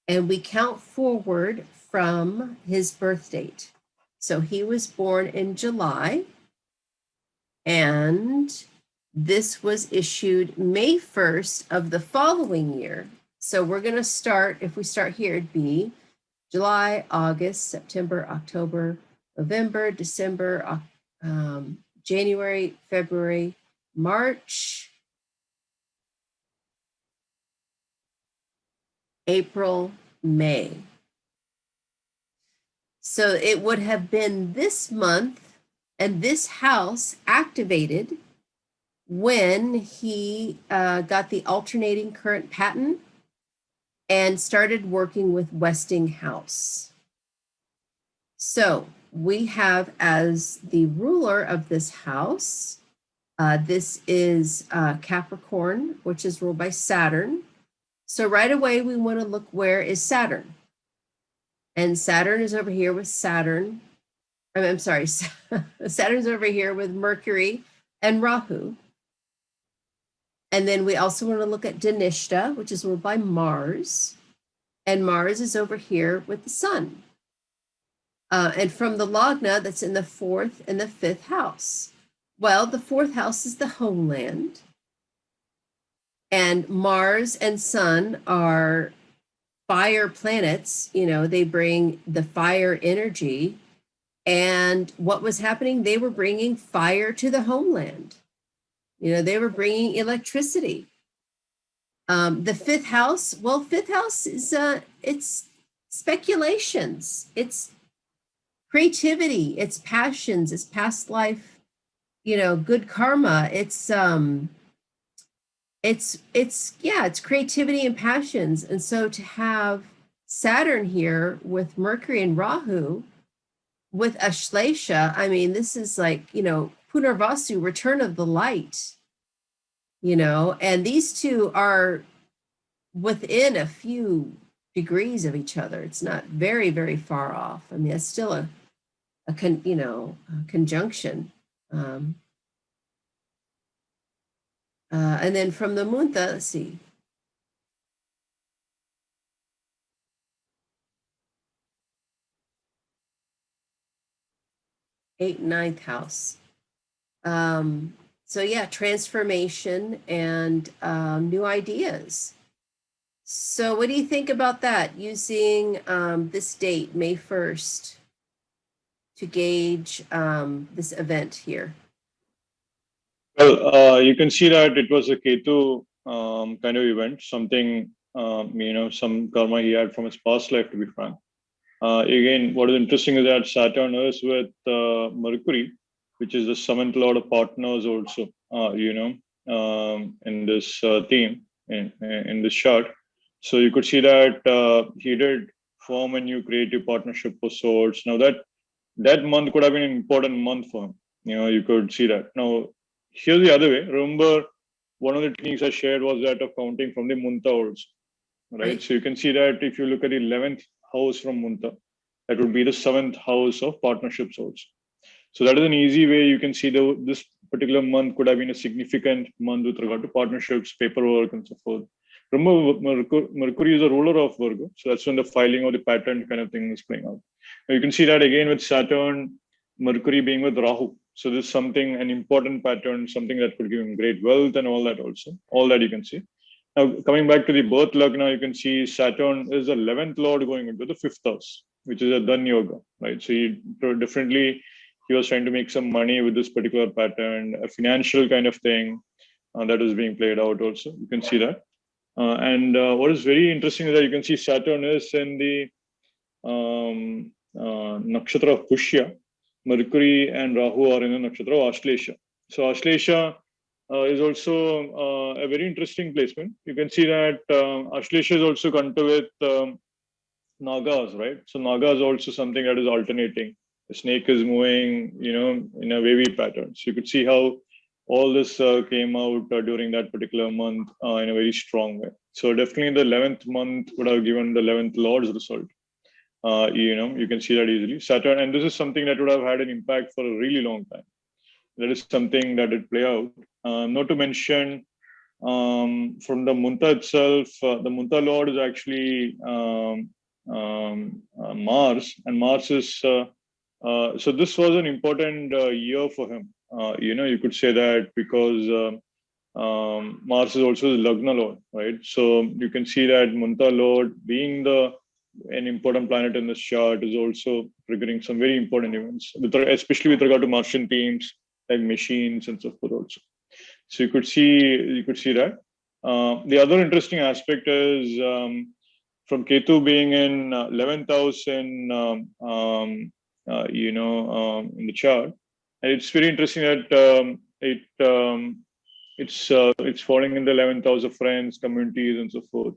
And we count forward from his birth date. So he was born in July, and this was issued May 1st of the following year. So we're going to start, if we start here, it'd be July, August, September, October, November, December, January, February, March, April, May. So it would have been this month and this house activated when he got the alternating current pattern and started working with Westinghouse. So we have as the ruler of this house, this is Capricorn, which is ruled by Saturn. So right away, we want to look, where is Saturn? And Saturn is over here with Saturn. I'm sorry, Saturn's over here with Mercury and Rahu. And then we also want to look at Dhanishta, which is ruled by Mars. And Mars is over here with the Sun. And from the Lagna, that's in the 4th and the 5th house. Well, the 4th house is the homeland. And Mars and Sun are fire planets. You know, they bring the fire energy. And what was happening? They were bringing fire to the homeland. You know, they were bringing electricity. The 5th house, well, 5th house is, it's speculations. It's creativity. It's passions. It's past life, you know, good karma. It's creativity and passions. And so to have Saturn here with Mercury and Rahu, with Ashlesha, I mean, this is like, you know, Punarvasu, return of the light, you know, and these two are within a few degrees of each other. It's not very, very far off. I mean, it's still a conjunction. And then from the Munta, let's see. Eighth, ninth house. So yeah, transformation and new ideas. So what do you think about that? Using this date, May 1st, to gauge this event here? Well, you can see that it was a Ketu kind of event, something, you know, some karma he had from his past life, to be frank. Again, what is interesting is that Saturn is with Mercury, which is the 7th lord of partners also, you know, in this theme, in this chart. So you could see that he did form a new creative partnership of sorts. Now that month could have been an important month for him. You know, you could see that. Now, here's the other way. Remember, one of the techniques I shared was that of counting from the Munta also, right? So you can see that if you look at the 11th house from Munta, that would be the 7th house of partnerships also. So that is an easy way you can see this particular month could have been a significant month with regard to partnerships, paperwork, and so forth. Remember, Mercury is a ruler of Virgo, so that's when the filing or the patent kind of thing is playing out. Now you can see that again with Saturn, Mercury being with Rahu. So this is something, an important pattern, something that could give him great wealth and all that also. All that you can see. Now, coming back to the birth lagna, you can see Saturn is the 11th lord going into the 5th house, which is a Dhan Yoga, right? So he was trying to make some money with this particular pattern, a financial kind of thing that is being played out also. You can see that. And what is very interesting is that you can see Saturn is in the nakshatra of Pushya. Mercury and Rahu are in the nakshatra of Ashlesha. So Ashlesha is also a very interesting placement. You can see that Ashlesha is also connected with Nagas, right? So Naga is also something that is alternating. The snake is moving, you know, in a wavy pattern. So you could see how all this came out during that particular month in a very strong way. So definitely the 11th month would have given the 11th Lord's result. You know, you can see that easily. Saturn, and this is something that would have had an impact for a really long time. That is something that did play out. Not to mention, from the Munta itself, the Munta Lord is actually Mars, and Mars is, so this was an important year for him. You know, you could say that because Mars is also the Lagna Lord, right? So you can see that Munta Lord being an important planet in this chart is also triggering some very important events, especially with regard to Martian themes like machines and so forth also. So you could see that. The other interesting aspect is from Ketu being in 11th house in in the chart, and it's very interesting that it's falling in the 11th house of friends, communities, and so forth.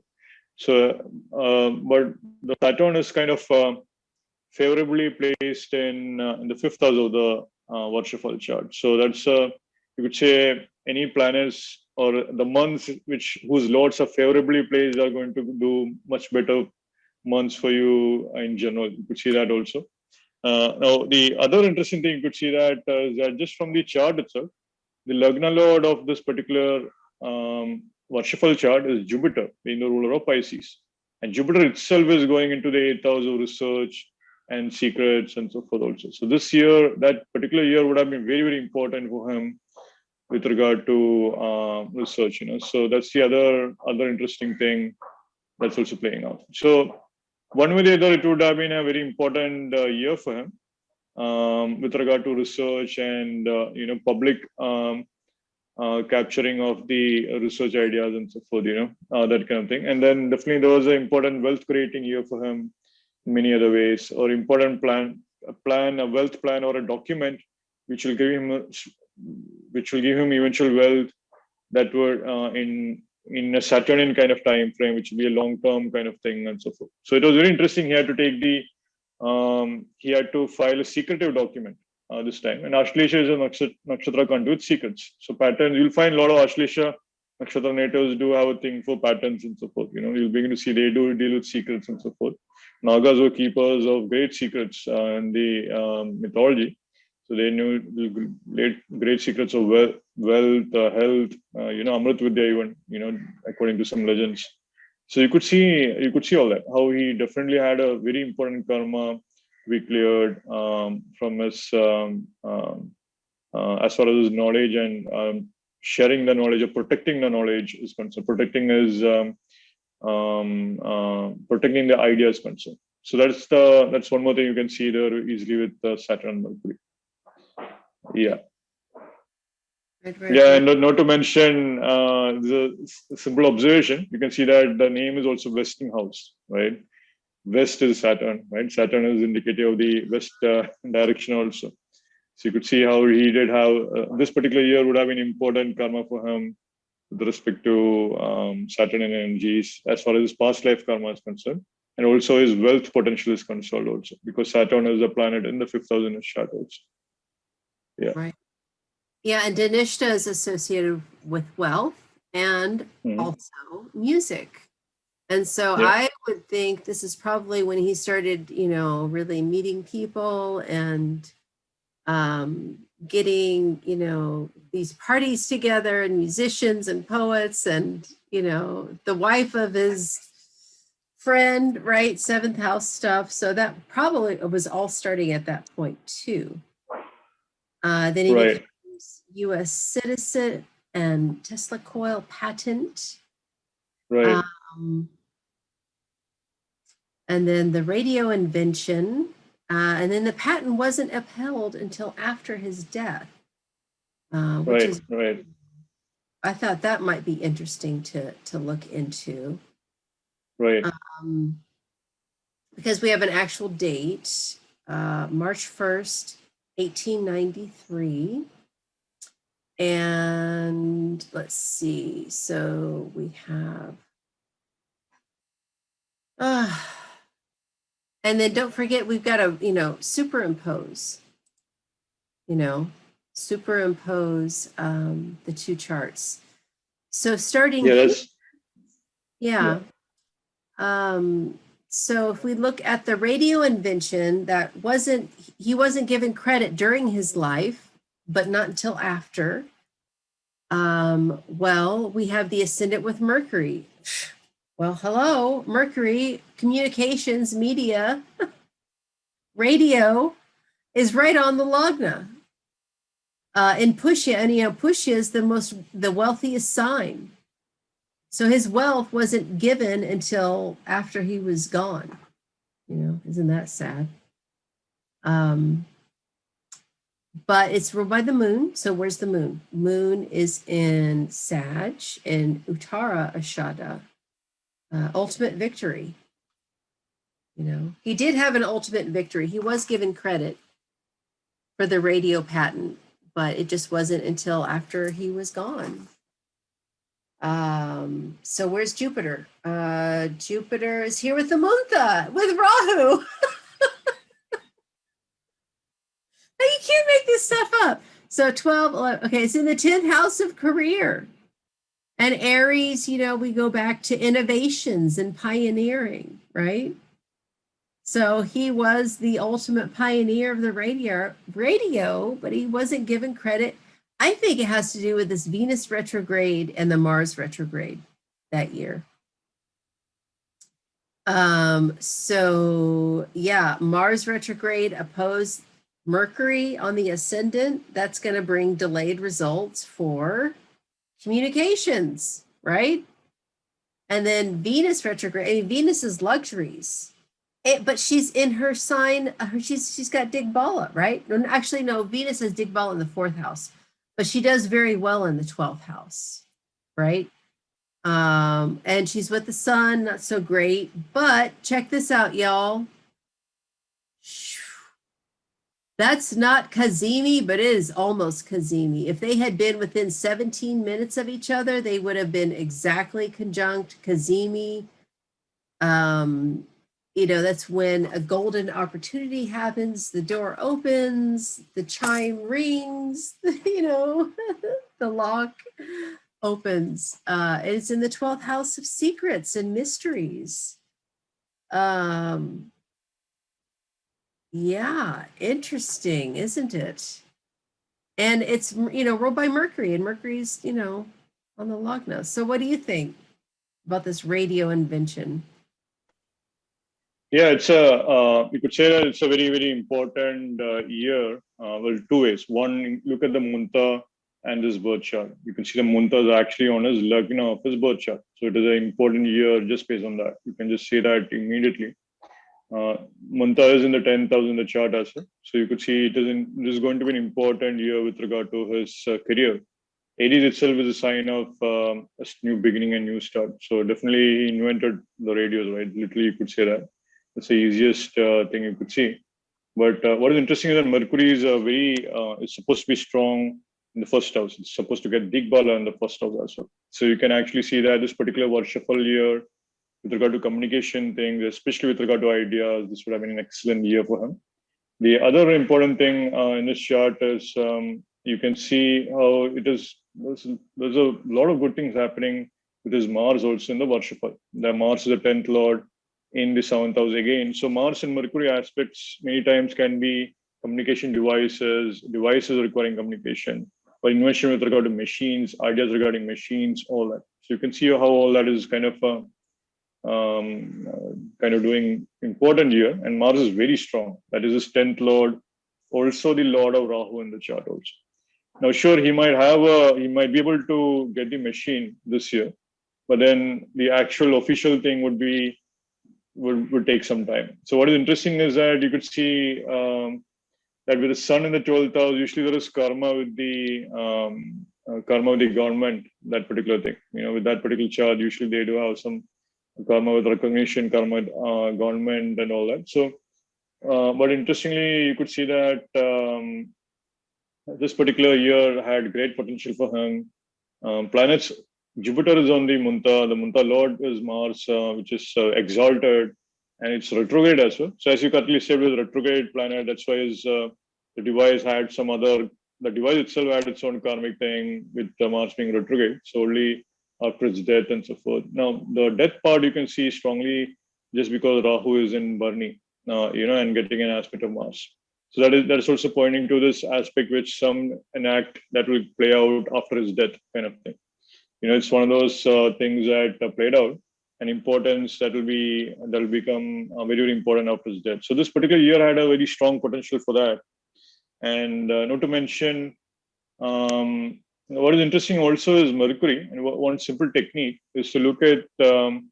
So, but the Saturn is kind of favorably placed in the fifth house of the Varshafal chart. So that's you could say any planets or the months whose lords are favorably placed are going to do much better months for you in general. You could see that also. Now, the other interesting thing you could see that is that just from the chart itself, the Lagna Lord of this particular Varshafal chart is Jupiter, being the ruler of Pisces. And Jupiter itself is going into the eighth house of research and secrets and so forth also. So this year, that particular year would have been very, very important for him with regard to research, So that's the other interesting thing that's also playing out. So one way or the other, it would have been a very important year for him with regard to research and public capturing of the research ideas and so forth, that kind of thing. And then definitely there was an important wealth creating year for him in many other ways, or important a wealth plan or a document which will give him eventual wealth that were in a Saturnian kind of time frame, which will be a long-term kind of thing and so forth. So it was very interesting. He had to take he had to file a secretive document this time. And Ashlesha is a nakshatra conduit secrets. So patterns, you'll find a lot of Ashlesha nakshatra natives do have a thing for patterns and so forth. You'll begin to see they do deal with secrets and so forth. Nagas were keepers of great secrets in the mythology. So they knew the great secrets of wealth, health, Amrit Vidya even, according to some legends. So you could see all that, how he definitely had a very important karma to be cleared from his, as far as his knowledge and sharing the knowledge or protecting the knowledge is concerned, protecting the idea is concerned. So that's one more thing you can see there easily with Saturn and Mercury. Yeah. Yeah, and not to mention the simple observation, you can see that the name is also Westinghouse, right? West is Saturn, right? Saturn is indicative of the west direction also. So you could see how he did have this particular year would have been important karma for him with respect to Saturn energies as far as his past life karma is concerned, and also his wealth potential is concerned also, because Saturn is a planet in the fifth house in his chart also. Yeah. Right. Yeah, and Dhanishta is associated with wealth and also music. And so I would think this is probably when he started, really meeting people and getting, these parties together and musicians and poets and, the wife of his friend, right? Seventh house stuff. So that probably was all starting at that point too. Then he becomes U.S. citizen and Tesla coil patent. Right. And then the radio invention. And then the patent wasn't upheld until after his death. Which is right. I thought that might be interesting to look into. Right. Because we have an actual date, March 1st, 1893. And let's see, so we have, and then don't forget, we've got to, superimpose the two charts. So starting so if we look at the radio invention, he wasn't given credit during his life, but not until after. Well, we have the ascendant with Mercury. Well, hello, Mercury, communications, media, radio is right on the Lagna. In Pushya, and Pushya is the wealthiest sign. So his wealth wasn't given until after he was gone. Isn't that sad? But it's ruled by the moon. So where's the moon? Moon is in Sag, in Uttara Ashada, ultimate victory. He did have an ultimate victory. He was given credit for the radio patent, but it just wasn't until after he was gone. So where's Jupiter? Jupiter is here with the Muntha, with Rahu. can't make this stuff up. So 12, 11, okay, it's in the 10th house of career. And Aries, we go back to innovations and pioneering, right? So he was the ultimate pioneer of the radio, but he wasn't given credit. I think it has to do with this Venus retrograde and the Mars retrograde that year. So yeah, Mars retrograde opposed Mercury on the ascendant. That's going to bring delayed results for communications, right? And then Venus retrograde. I mean, Venus is luxuries, but she's in her sign. She's got Digbala, right? Actually, no. Venus has Digbala in the 4th house, but she does very well in the 12th house, right? And she's with the sun, not so great. But check this out, y'all. That's not Kazemi, but it is almost Kazemi. If they had been within 17 minutes of each other, they would have been exactly conjunct Kazemi. That's when a golden opportunity happens, the door opens, the chime rings, the lock opens. It's in the 12th house of secrets and mysteries. Yeah, interesting, isn't it? And it's, ruled by Mercury, and Mercury's, on the Lagna. So what do you think about this radio invention? Yeah, it's you could say that it's a very, very important year. Well, 2 ways. One, look at the Munta and this birth chart. You can see the Munta is actually on his Lagna of his birth chart. So it is an important year just based on that. You can just see that immediately. Munta is in the 10th house in the chart as well. So you could see it is going to be an important year with regard to his career. Aries itself is a sign of a new beginning and new start. So definitely he invented the radios, right? Literally, you could say that. That's the easiest thing you could see. But what is interesting is that Mercury is it's supposed to be strong in the 1st house. It's supposed to get Digbala in the 1st house as well. So you can actually see that this particular Varshafal year, with regard to communication things, especially with regard to ideas, this would have been an excellent year for him. The other important thing in this chart is you can see how there's a lot of good things happening with his Mars also in the Varshafal. The Mars is the 10th lord in the 7th house again. So Mars and Mercury aspects many times can be communication devices requiring communication, or invention with regard to machines, ideas regarding machines, all that. So you can see how all that is kind of doing important year. And Mars is very strong. That is his 10th lord, also the lord of Rahu in the chart also. Now, sure, he might be able to get the machine this year, but then the actual official thing would take some time. So what is interesting is that you could see that with the sun in the 12th house, usually there is karma with the government, that particular thing. With that particular chart, usually they do have some karma with recognition, karma with government and all that. So, but interestingly, you could see that this particular year had great potential for him. Planets, Jupiter is on the Munta. The Munta Lord is Mars, which is exalted, and it's retrograde as well. So as you correctly said, with retrograde planet, that's why the device itself had its own karmic thing with Mars being retrograde. So only after its death and so forth. Now, the death part you can see strongly just because Rahu is in Barney, and getting an aspect of Mars. So that is also pointing to this aspect which some enact that will play out after his death, kind of thing. It's one of those things that played out, and importance that will become very, very important after his death. So this particular year had a very strong potential for that. And not to mention, what is interesting also is Mercury, and one simple technique is to look at the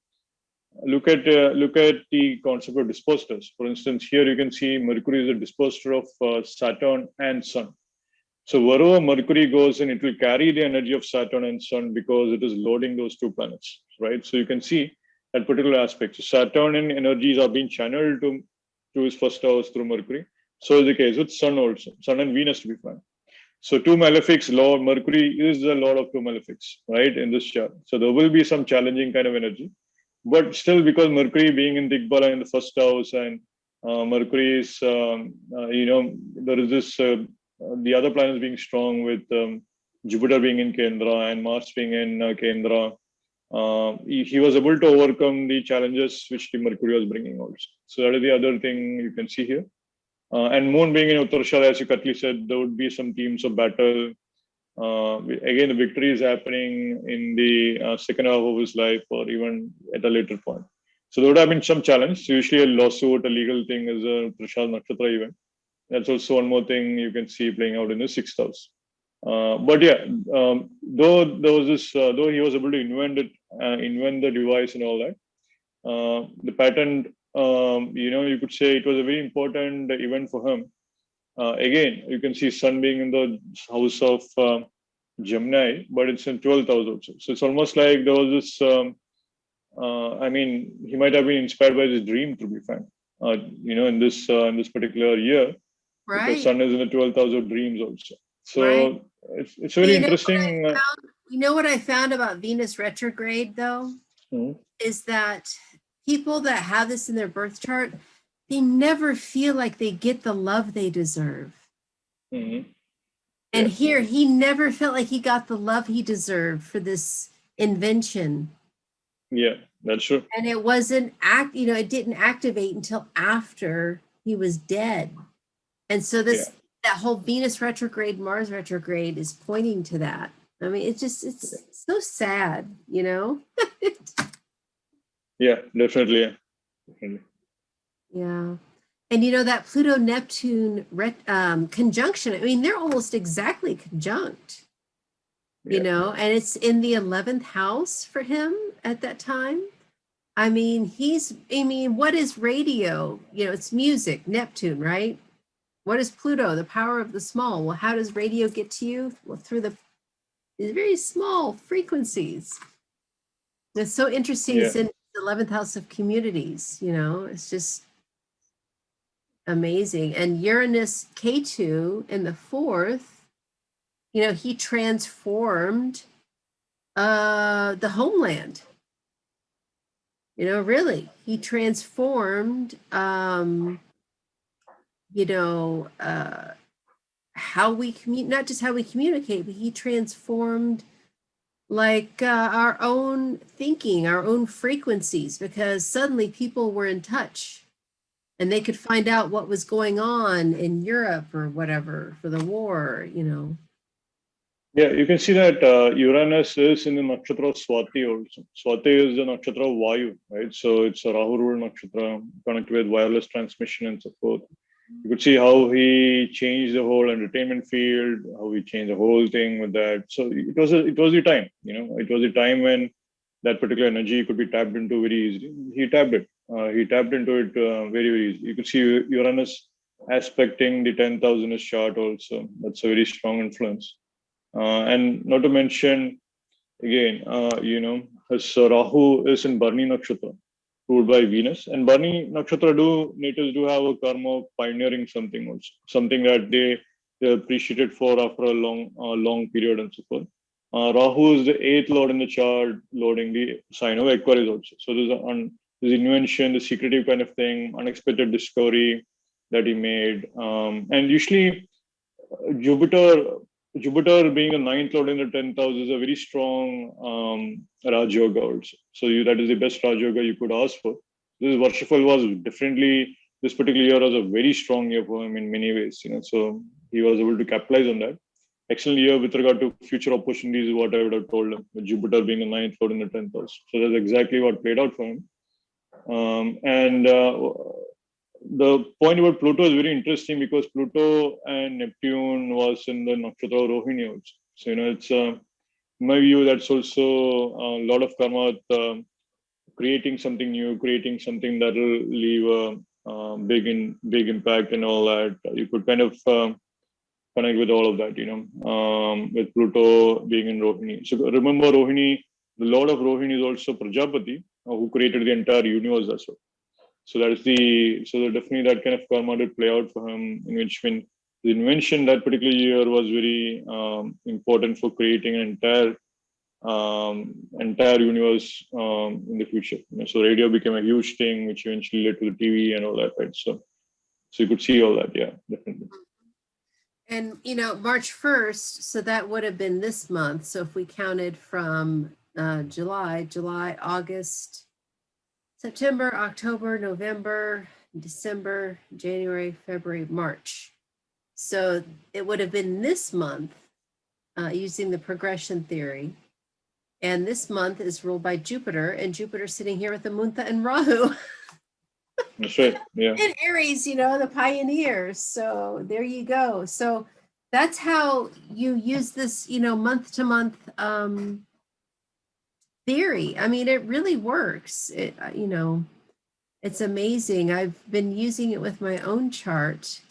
concept of dispositors. For instance, here you can see Mercury is a dispositor of Saturn and Sun. So wherever Mercury goes in, it will carry the energy of Saturn and Sun because it is loading those two planets, right? So you can see that particular aspect. So Saturnian energies are being channeled to his 1st house through Mercury. So is the case with Sun also, Sun and Venus to be frank. So two malefics, Lord Mercury is the lord of two malefics, right, in this chart. So there will be some challenging kind of energy, but still because Mercury being in Digbala in the 1st house and Mercury is, there is this the other planets being strong with Jupiter being in Kendra and Mars being in Kendra, he was able to overcome the challenges which the Mercury was bringing also. So that is the other thing you can see here. And Moon being in Uttarashada, as you correctly said, there would be some themes of battle. Again, the victory is happening in the second half of his life or even at a later point. So there would have been some challenge. So usually a lawsuit, a legal thing is a Trishal Nakshatra event. That's also one more thing you can see playing out in the sixth house. But yeah, though there was this, though he was able to invent the device and all that, the pattern, you could say it was a very important event for him. Again, you can see Sun being in the house of Gemini, but it's in 12th house also. So it's almost like there was this. He might have been inspired by this dream, to be frank. In this particular year, Right. because Sun is in the 12th house of dreams also. So right. it's very interesting. You know what I found about Venus retrograde, though, is that people that have this in their birth chart, they never feel like they get the love they deserve. Mm-hmm. And here, he never felt like he got the love he deserved for this invention. Yeah, that's true. And it wasn't it didn't activate until after he was dead. And so that whole Venus retrograde, Mars retrograde is pointing to that. I mean, it's so sad, Yeah, definitely. Yeah. And that Pluto-Neptune conjunction, I mean, they're almost exactly conjunct, and it's in the 11th house for him at that time. I mean, what is radio? It's music, Neptune, right? What is Pluto? The power of the small. Well, how does radio get to you? Well, through these very small frequencies. It's so interesting. Yeah. It's in the 11th house of communities, it's just amazing. And Uranus K2 in the 4th, he transformed the homeland. Really, he transformed how we not just how we communicate, but he transformed our own thinking, our own frequencies, because suddenly people were in touch and they could find out what was going on in Europe or whatever for the war, Yeah, you can see that Uranus is in the nakshatra of Swati also. Swati is the nakshatra of Vayu, right? So it's a Rahu ruled nakshatra connected with wireless transmission and so forth. You could see how he changed the whole entertainment field, how he changed the whole thing with that. So it was the time, it was the time when that particular energy could be tapped into very easily. He tapped it. He tapped into it very, very easily. You could see Uranus aspecting the 10th in his chart also. That's a very strong influence. And not to mention, again, his Rahu is in Bharani Nakshatra, ruled by Venus. And Bharani Nakshatra natives do have a karma of pioneering something also, something that they appreciated for after a long period and so forth. Rahu is the 8th lord in the chart, lording the sign of Aquarius also. So there's invention, the secretive kind of thing, unexpected discovery that he made. And usually Jupiter being a 9th lord in the 10th house is a very strong Raj Yoga also. So that is the best Raj Yoga you could ask for. This Varshafal was definitely, this particular year was a very strong year for him in many ways. So he was able to capitalize on that. Excellent year with regard to future opportunities is what I would have told him, with Jupiter being a 9th lord in the 10th house. So that's exactly what played out for him. The point about Pluto is very interesting because Pluto and Neptune was in the nakshatra of Rohini also. So, it's, in my view, that's also a lot of karma with creating something new, creating something that will leave a big impact and all that. You could kind of connect with all of that, with Pluto being in Rohini. So remember Rohini, the lord of Rohini is also Prajapati, who created the entire universe as well. So definitely that kind of karma did play out for him, in which when the invention that particular year was very important for creating an entire universe in the future. So radio became a huge thing, which eventually led to the TV and all that, right? So you could see all that, yeah, definitely. And, March 1st, so that would have been this month. So if we counted from July, August, September, October, November, December, January, February, March. So it would have been this month using the progression theory. And this month is ruled by Jupiter, and Jupiter sitting here with the Muntha and Rahu. That's right. Yeah. In Aries, the pioneers. So there you go. So that's how you use this, month to month theory. I mean, it really works. It's amazing. I've been using it with my own chart,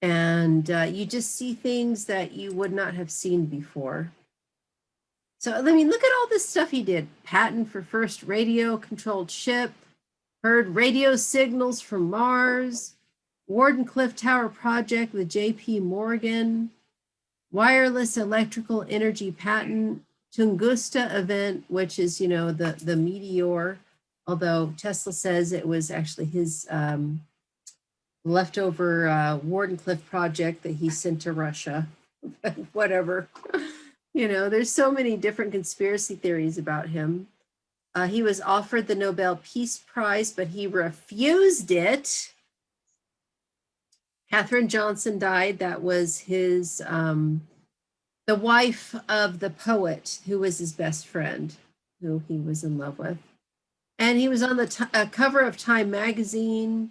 and you just see things that you would not have seen before. So, I mean, look at all this stuff he did. Patent for first radio-controlled ship, heard radio signals from Mars, Wardenclyffe Tower project with J.P. Morgan, wireless electrical energy patent, Tunguska event, which is, the meteor, although Tesla says it was actually his leftover Wardenclyffe project that he sent to Russia. Whatever. There's so many different conspiracy theories about him. He was offered the Nobel Peace Prize, but he refused it. Katherine Johnson died. That was his, the wife of the poet who was his best friend, who he was in love with. And he was on the cover of Time magazine.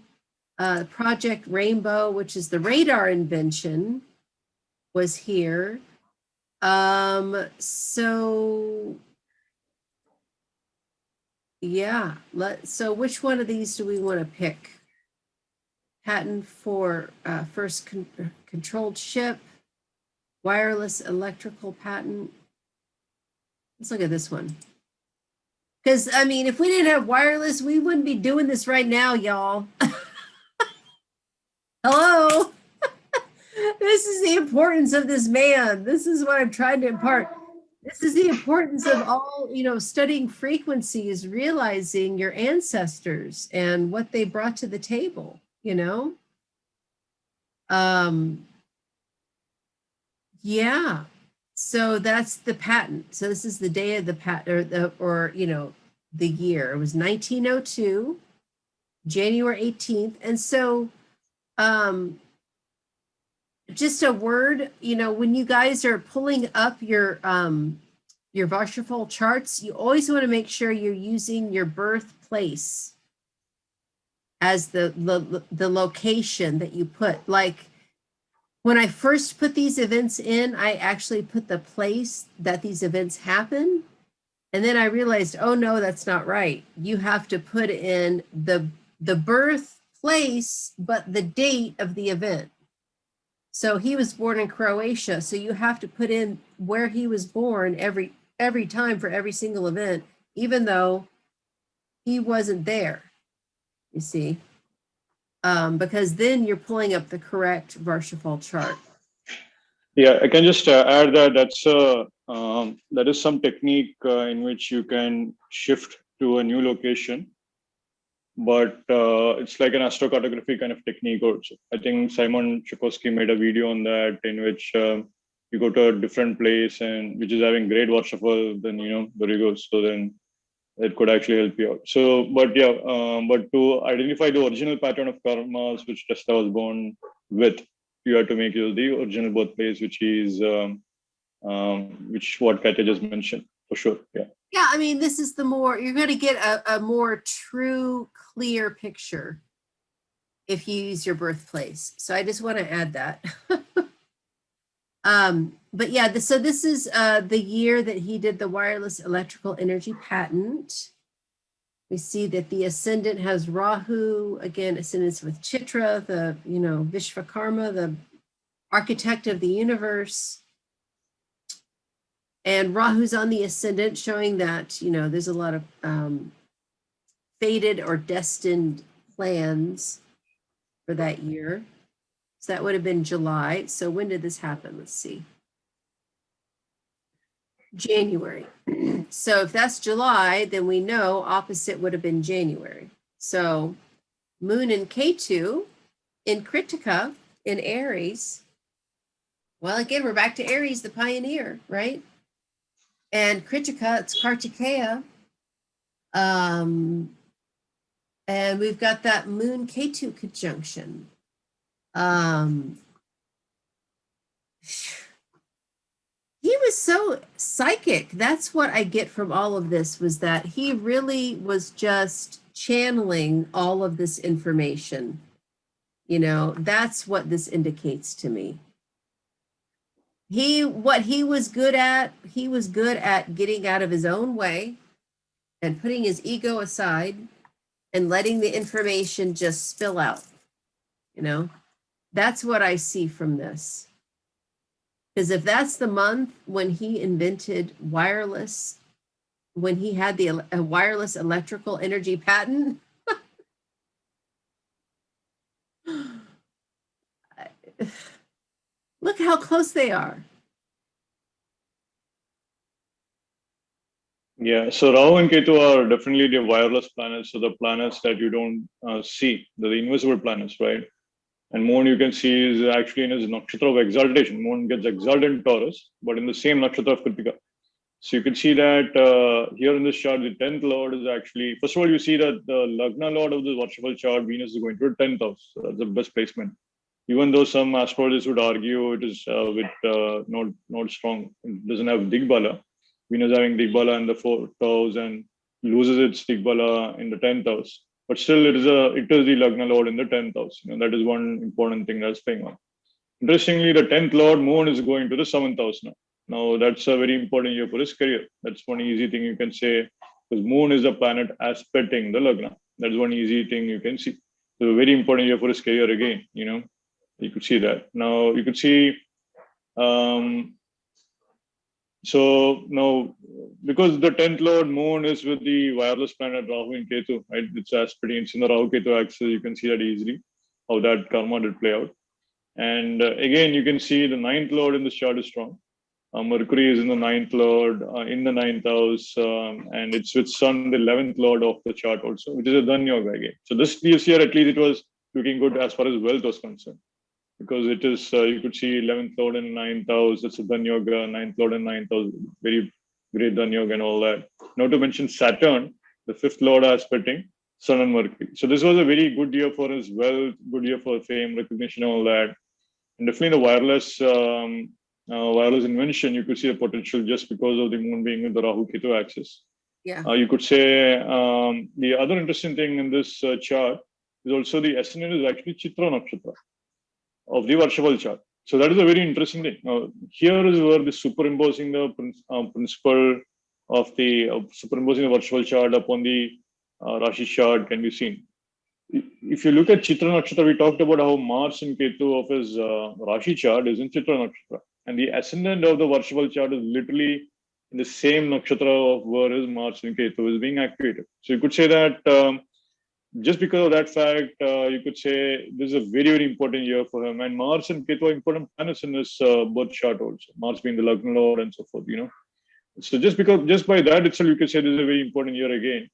Project Rainbow, which is the radar invention, was here. So yeah, so which one of these do we want to pick? Patent for first controlled ship, wireless electrical patent. Let's look at this one. Because, I mean, if we didn't have wireless, we wouldn't be doing this right now, y'all. Hello. This is the importance of this man. This is what I'm trying to impart. This is the importance of all, studying frequencies, realizing your ancestors and what they brought to the table, Yeah. So that's the patent. So this is the day of the patent, or the year. It was 1902, January 18th. And so, just a word, when you guys are pulling up your Varshaphal charts, you always want to make sure you're using your birthplace as the location that you put. Like when I first put these events in, I actually put the place that these events happen. And then I realized, oh no, that's not right. You have to put in the birthplace, but the date of the event. So he was born in Croatia. So you have to put in where he was born every time for every single event, even though he wasn't there, you see, because then you're pulling up the correct Varshaphal chart. Yeah, I can just add that that is some technique in which you can shift to a new location, but it's like an astrocartography kind of technique also. I think Simon Chukowski made a video on that, in which you go to a different place and which is having great Varshaphal, then there you go. So then it could actually help you out. So, but yeah, but to identify the original pattern of karmas which Tesla was born with, you have to make use of the original birthplace, which is which what Katya just mentioned, for sure. Yeah. Yeah, I mean, this is you're going to get a more true, clear picture if you use your birthplace. So I just want to add that. But yeah, so this is the year that he did the wireless electrical energy patent. We see that the ascendant has Rahu, again, ascendants with Chitra, the, Vishvakarma, the architect of the universe. And Rahu's on the ascendant, showing that, there's a lot of fated or destined plans for that year. So that would have been July. So when did this happen? Let's see. January. So if that's July, then we know opposite would have been January. So Moon in Ketu in Kritika in Aries Well, again, we're back to Aries, the pioneer, right? And Kritika, it's Kartikeya. And we've got that Moon Ketu conjunction. He was so psychic. That's what I get from all of this, was that he really was just channeling all of this information. You know, that's what this indicates to me. What he was good at getting out of his own way and putting his ego aside and letting the information just spill out. You know, that's what I see from this. Because if that's the month when he invented wireless, when he had the wireless electrical energy patent, look how close they are. Yeah, so Rahu and Ketu are definitely the wireless planets. So the planets that you don't see, the invisible planets, right? And Moon, you can see, is actually in his nakshatra of exaltation. Moon gets exalted in Taurus, but in the same nakshatra of Kritika. So you can see that here in this chart, the 10th lord is actually, first of all, you see that the Lagna lord of the Varshafal chart, Venus, is going to the 10th house. So that's the best placement. Even though some astrologers would argue it is not strong, it doesn't have Digbala. Venus having Digbala in the 4th house and loses its Digbala in the 10th house. But still, it is the Lagna lord in the 10th house. You know, that is one important thing that's going on. Interestingly, the 10th lord Moon is going to the 7th house now. Now, that's a very important year for his career. That's one easy thing you can say, because Moon is a planet aspecting the Lagna. That's one easy thing you can see. So, a very important year for his career again, you know. You could see that. Now, you could see, so now, because the 10th lord Moon is with the wireless planet Rahu and Ketu, right? It's aspecting, it's in the Rahu Ketu axis. You can see that easily, how that karma did play out. And again, you can see the 9th lord in this chart is strong. Mercury is in the 9th lord, in the 9th house, and it's with Sun, the 11th lord of the chart also, which is a Dhan Yoga again. So this year, at least, it was looking good as far as wealth was concerned, because it is, you could see 11th lord in 9th house, that's a Dhan Yoga, 9th lord in 9th house, very great Dhan Yoga and all that. Not to mention Saturn, the 5th lord aspecting Sun and Mercury. So this was a very good year for his wealth, good year for fame, recognition, all that. And definitely the wireless invention, you could see the potential just because of the Moon being in the Rahu Ketu axis. Yeah. You could say the other interesting thing in this chart is also the ascendant is actually Chitra Nakshatra of the Varshafal chart. So that is a very interesting thing. Now, here is where the superimposing the principle of the superimposing the Varshafal chart upon the Rashi chart can be seen. If you look at Chitra Nakshatra, we talked about how Mars and Ketu of his Rashi chart is in Chitra Nakshatra. And the ascendant of the Varshafal chart is literally in the same nakshatra of where his Mars and Ketu is being activated. So you could say that just because of that fact, you could say this is a very, very important year for him. And Mars and Ketu are important planets in his birth chart also. Mars being the Lagna lord and so forth, you know. So just by that itself, you could say this is a very important year again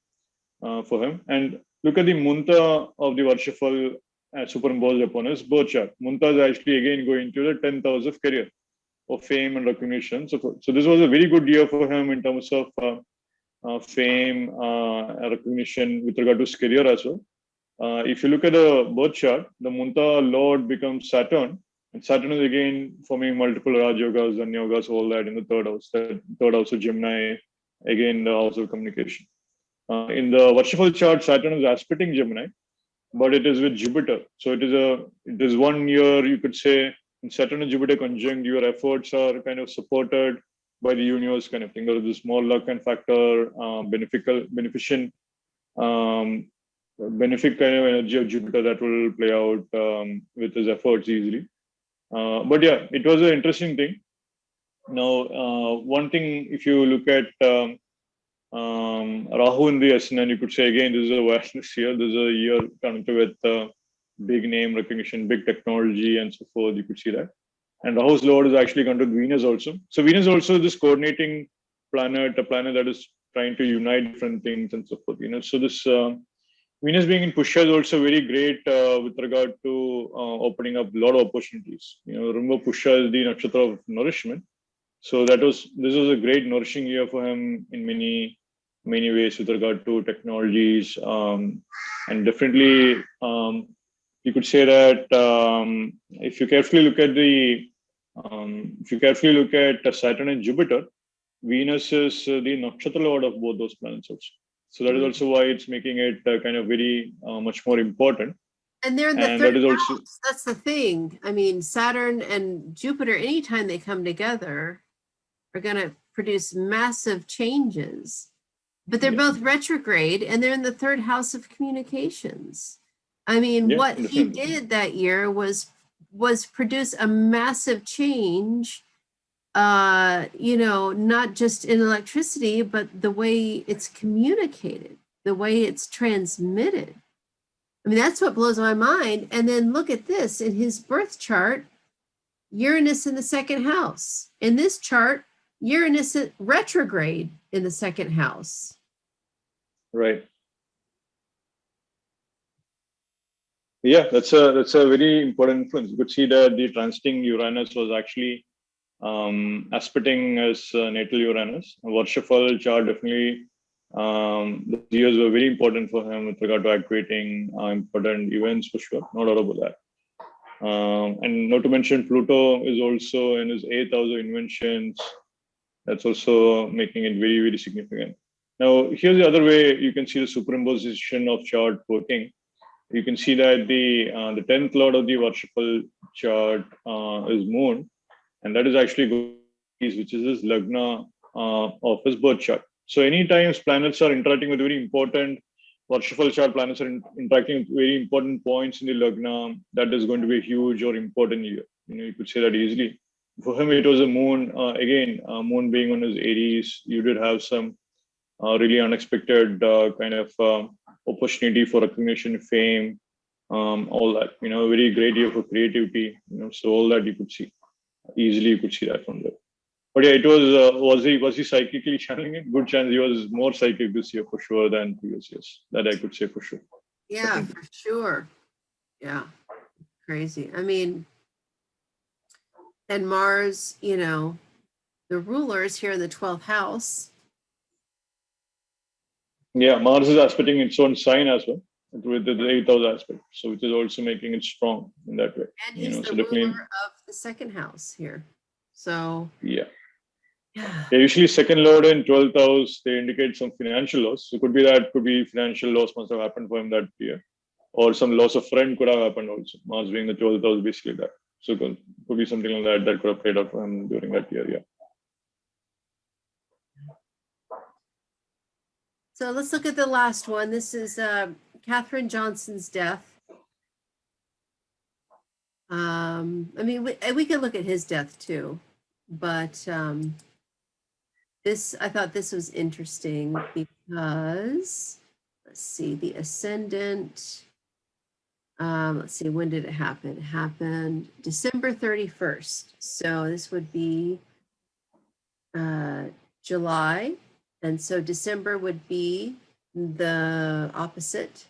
for him. And look at the Munta of the Varshafal superimposed upon his birth chart. Munta is actually again going to the 10th house of career, of fame and recognition. So this was a very good year for him in terms of fame, recognition with regard to his career as well. If you look at the birth chart, the Munta Lord becomes Saturn, and Saturn is again forming multiple Raj Yogas and Yogas, all that in the third house of Gemini, again the house of communication. In the Varshafal chart, Saturn is aspecting Gemini, but it is with Jupiter. So it is 1 year, you could say, in Saturn and Jupiter conjunct, your efforts are kind of supported by the universe kind of thing. There is a small luck and factor, benefic kind of energy of Jupiter that will play out with his efforts easily. But yeah, it was an interesting thing. Now, one thing, if you look at Rahu in the ascendant, you could say again, this is a vastness year. This is a year connected with big name recognition, big technology, and so forth. You could see that. And Rahu's Lord is actually connected with Venus also. So Venus also is this coordinating planet, a planet that is trying to unite different things and so forth. You know, so this Venus being in Pushya is also very great with regard to opening up a lot of opportunities. Remember Pushya is the nakshatra of nourishment. So this was a great nourishing year for him in many ways with regard to technologies, and definitely you could say that if you carefully look at Saturn and Jupiter, Venus is the nakshatra lord of both those planets also. So that is also why it's making it kind of very much more important. And they're in the And third that is house. also, That's the thing. I mean, Saturn and Jupiter, anytime they come together, are going to produce massive changes. But they're both retrograde, and they're in the third house of communications. I mean, what he did that year was produce a massive change, not just in electricity, but the way it's communicated, the way it's transmitted. I mean, that's what blows my mind. And then look at this in his birth chart, Uranus in the second house. In this chart, Uranus retrograde in the second house. right. Yeah, that's a very important influence. You could see that the transiting Uranus was actually aspecting as natal Uranus. Varshafal chart definitely, the years were very important for him with regard to activating important events for sure. No doubt about that. And not to mention Pluto is also in his 8th house of inventions. That's also making it very, very significant. Now, here's the other way you can see the superimposition of chart working. You can see that the 10th lord of the Varshafal chart is Moon, and that is actually which is his Lagna of his birth chart. So anytime planets are interacting with very important Varshafal chart, planets are interacting with very important points in the Lagna, that is going to be a huge or important year. You could say that easily. For him, it was a Moon. Moon being on his Aries, you did have some really unexpected kind of opportunity for recognition, fame, all that. A very great year for creativity. So all that you could see easily. You could see that from there. But yeah, it was he psychically channeling it? Good chance he was more psychic this year for sure than previous years. That I could say for sure. Yeah, Definitely. for sure. Yeah, crazy. I mean, and Mars, the ruler is here in the 12th house. Yeah, Mars is aspecting its own sign as well with the 8th house aspect, so which is also making it strong in that way. And he's the ruler of the second house here. So yeah. Yeah. Usually second lord in 12th house, they indicate some financial loss. So could be financial loss must have happened for him that year. Or some loss of friend could have happened also. Mars being the 12th house, basically that. So could be something like that could have played out for him during that year, yeah. So let's look at the last one. This is Katherine Johnson's death. I mean, we could look at his death too, but I thought this was interesting because, let's see, the ascendant, let's see, when did it happen? It happened December 31st. So this would be July. And so December would be the opposite.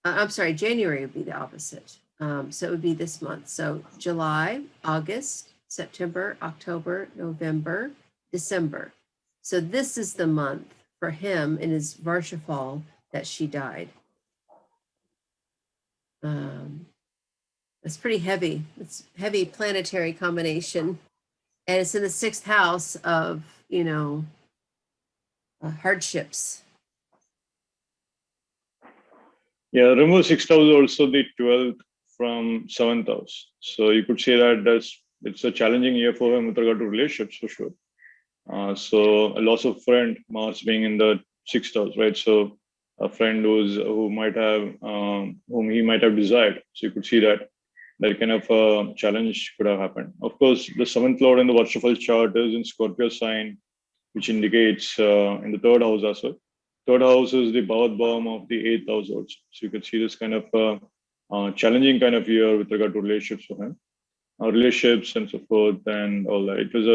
I'm sorry, January would be the opposite. So it would be this month. So July, August, September, October, November, December. So this is the month for him in his Varshaphal that she died. It's pretty heavy. It's heavy planetary combination. And it's in the 6th house of, hardships. Yeah, remove 6th house also the 12th from 7th house. So you could say that it's a challenging year for him with regard to relationships for sure. So a loss of friend, Mars being in the 6th house, right? So a friend whom he might have desired. So you could see that kind of challenge could have happened. Of course, the 7th lord in the Varshafal chart is in Scorpio sign, which indicates in the 3rd house as well. 3rd house is the Bhavat Bhavam of the 8th house also. So you could see this kind of challenging kind of year with regard to relationships for him. Relationships and so forth and all that. It was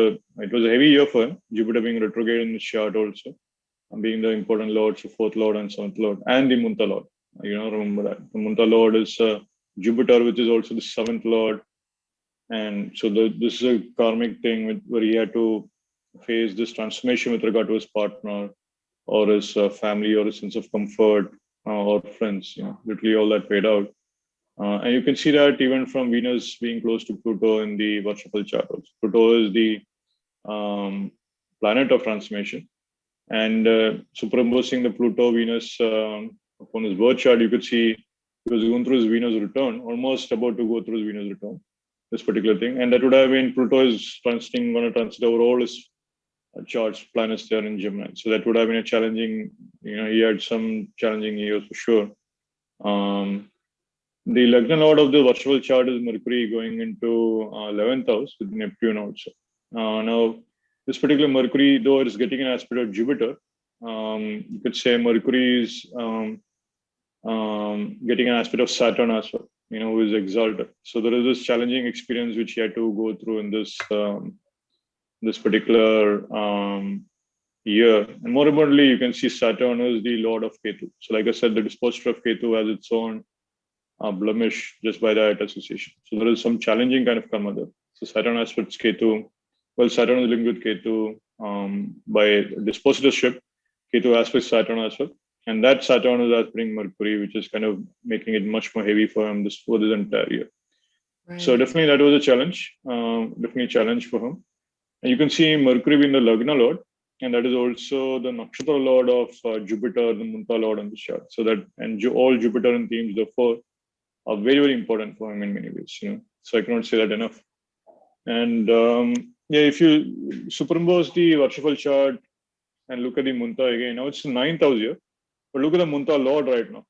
a heavy year for him. Jupiter being retrograde in the chart also. being the important lords, so fourth lord and seventh lord, and the Munta lord. Remember that the Munta lord is Jupiter, which is also the seventh lord, and so this is a karmic thing where he had to face this transformation with regard to his partner or his family or a sense of comfort or friends. Literally all that played out. And you can see that even from Venus being close to Pluto in the Varshapal chart. Pluto is the planet of transformation. And superimposing the Pluto Venus upon his birth chart, you could see he was going through his Venus return, almost about to go through his Venus return, this particular thing. And that would have been Pluto is going to transit over all his charts, planets there in Gemini. So that would have been a challenging, he had some challenging years for sure. The Lagna Lord of the Varshapal chart is Mercury going into 11th house with Neptune also. Now, this particular Mercury, though it is getting an aspect of Jupiter, you could say Mercury is getting an aspect of Saturn as well, who is exalted. So there is this challenging experience which he had to go through in this particular year. And more importantly, you can see Saturn is the Lord of Ketu. So like I said, the dispositor of Ketu has its own blemish just by that association. So there is some challenging kind of karma there. So Saturn aspects Ketu. Well, Saturn is linked with Ketu by dispositorship. Ketu aspects Saturn as well. And that Saturn is aspecting Mercury, which is kind of making it much more heavy for him for this entire year. Right. So definitely that was a challenge, definitely a challenge for him. And you can see Mercury being the Lagna Lord, and that is also the Nakshatra Lord of Jupiter, the Munta Lord on the chart. So that, and all Jupiter and themes, therefore, are very, very important for him in many ways. So I cannot say that enough. And if you superimpose the Varshapal chart and look at the Munta again, now it's the 9th house here, but look at the Munta Lord right now.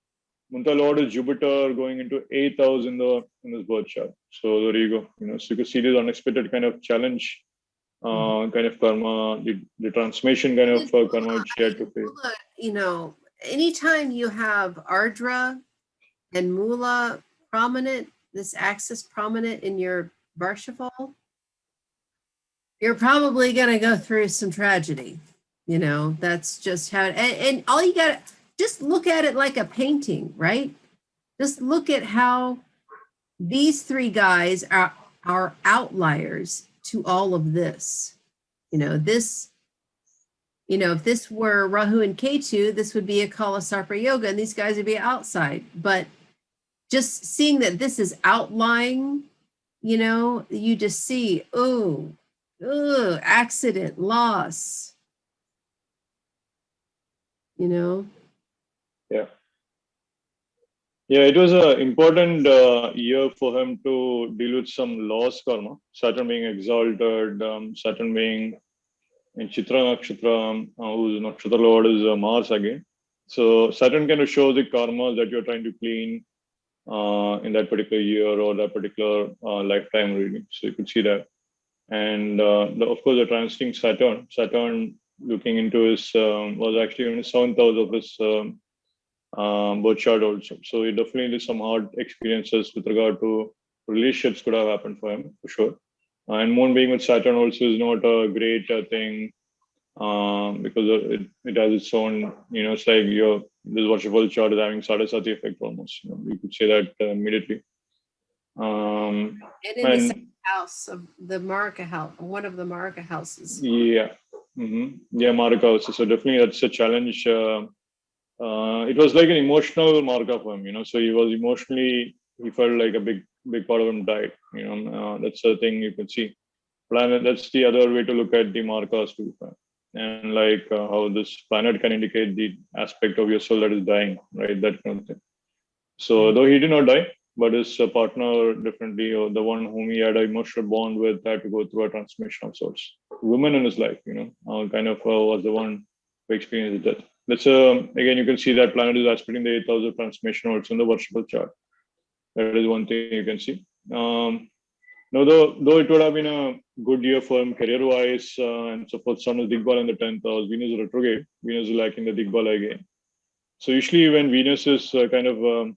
Munta Lord is Jupiter going into 8th house in this birth chart. So there you go. So you can see this unexpected kind of challenge, kind of karma, the transformation kind of karma which you had to face. Anytime you have Ardra and Mula prominent, this axis prominent in your Varshapal, you're probably going to go through some tragedy. That's just how, and all you got, just look at it like a painting, right? Just look at how these three guys are outliers to all of this. If this were Rahu and Ketu, this would be a Kalasarpa Yoga, and these guys would be outside. But just seeing that this is outlying, you just see, accident, loss, Yeah, it was an important year for him to deal with some loss karma. Saturn being exalted, Saturn being in Chitra Nakshatra, whose Nakshatra Lord is Mars again. So Saturn kind of shows the karma that you're trying to clean in that particular year or that particular lifetime reading. So you could see that. And of course, the transiting Saturn looking into his, was actually in the 7th house of his birth chart also. So he definitely did some hard experiences with regard to relationships could have happened for him, for sure. And Moon being with Saturn also is not a great thing because it has its own, it's like this Varshapal chart is having Sadasati effect almost. You could say that immediately. And in the second house of the Marika house, one of the Marika houses. Yeah. Yeah, Marika houses. So definitely that's a challenge. It was like an emotional Marika for him, so he was emotionally, he felt like a big part of him died. That's the thing you can see. Planet, that's the other way to look at the Markas too. And like how this planet can indicate the aspect of your soul that is dying, right? That kind of thing. So though he did not die, but his partner definitely, or the one whom he had an emotional bond with, had to go through a transformation of sorts. Women in his life, kind of was the one who experienced death. That's again, you can see that planet is aspecting the 8th house of transformation also in the Varshapal chart. That is one thing you can see. Now, though it would have been a good year for him career-wise and so forth, Sun is Digbala in the 10th house, Venus is retrograde, Venus is lacking the Digbala again. So usually when Venus is kind of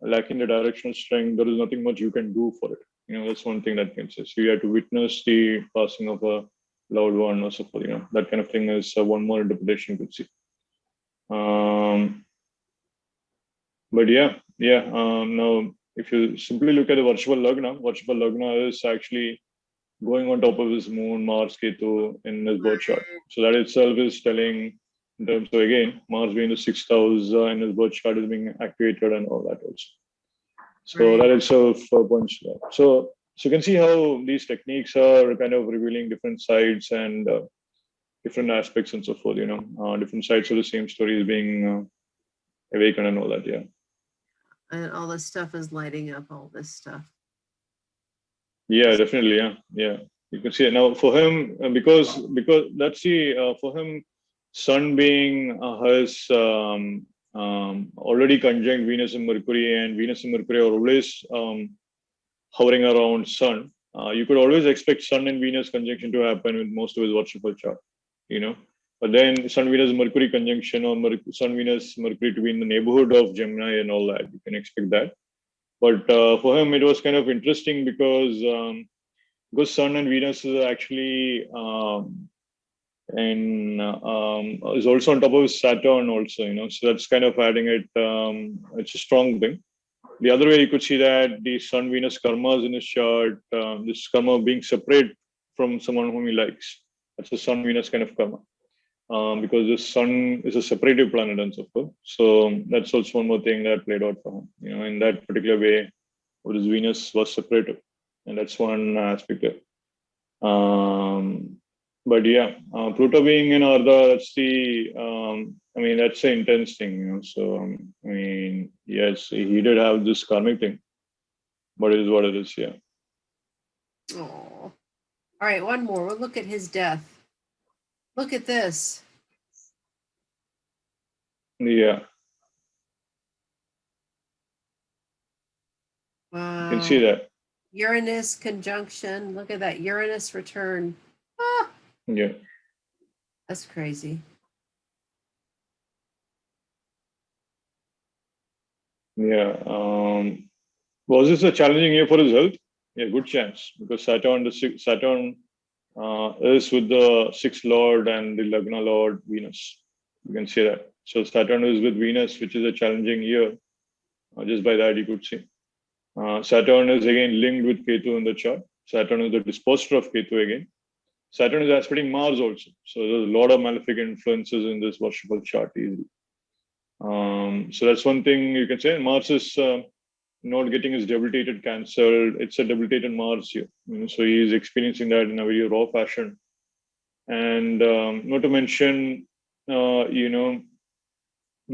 lacking the directional strength, there is nothing much you can do for it. That's one thing that can say. So you have to witness the passing of a loved one or so forth. That kind of thing is one more interpretation you could see. But now if you simply look at the Varshapal Lagna is actually going on top of his moon, Mars, Ketu in his birth chart. So that itself is telling in terms of, again, Mars being the sixth house in his birth chart is being activated and all that also. So that itself points to that. So you can see how these techniques are kind of revealing different sides and different aspects and so forth, different sides of the same story is being awakened and all that, yeah. And all this stuff is lighting up all this stuff. Yeah, definitely, yeah. You can see it now for him because let's see for him, Sun being his already conjunct Venus and Mercury, and Venus and Mercury are always hovering around Sun. You could always expect Sun and Venus conjunction to happen with most of his Varshapal chart, But then Sun Venus Mercury conjunction or Sun Venus Mercury to be in the neighborhood of Gemini and all that, you can expect that. But for him, it was kind of interesting because Sun and Venus is actually is also on top of Saturn also, so that's kind of adding it. It's a strong thing. The other way you could see that the Sun Venus karmas in his chart, this karma being separate from someone whom he likes. That's a Sun Venus kind of karma. Because the Sun is a separative planet and so forth. So that's also one more thing that played out for him. In that particular way, what is Venus was separative, and that's one aspect there. But Pluto being in Ardha, that's the that's the intense thing. So yes, he did have this karmic thing, but it is what it is. Yeah. Oh, all right. One more. We'll look at his death. Look at this. Yeah. Wow. You can see that. Uranus conjunction. Look at that. Uranus return. Ah, yeah. That's crazy. Yeah. Was this a challenging year for his health? Yeah, good chance because Saturn is with the sixth lord and the Lagna lord Venus. You can see that. So Saturn is with Venus, which is a challenging year. Just by that, you could see. Saturn is again linked with Ketu in the chart. Saturn is the disposer of Ketu again. Saturn is aspecting Mars also. So there's a lot of malefic influences in this Varshapal chart easily. So that's one thing you can say. Mars is not getting his debilitated cancelled. It's a debilitated Mars here. So he is experiencing that in a very raw fashion. And not to mention, the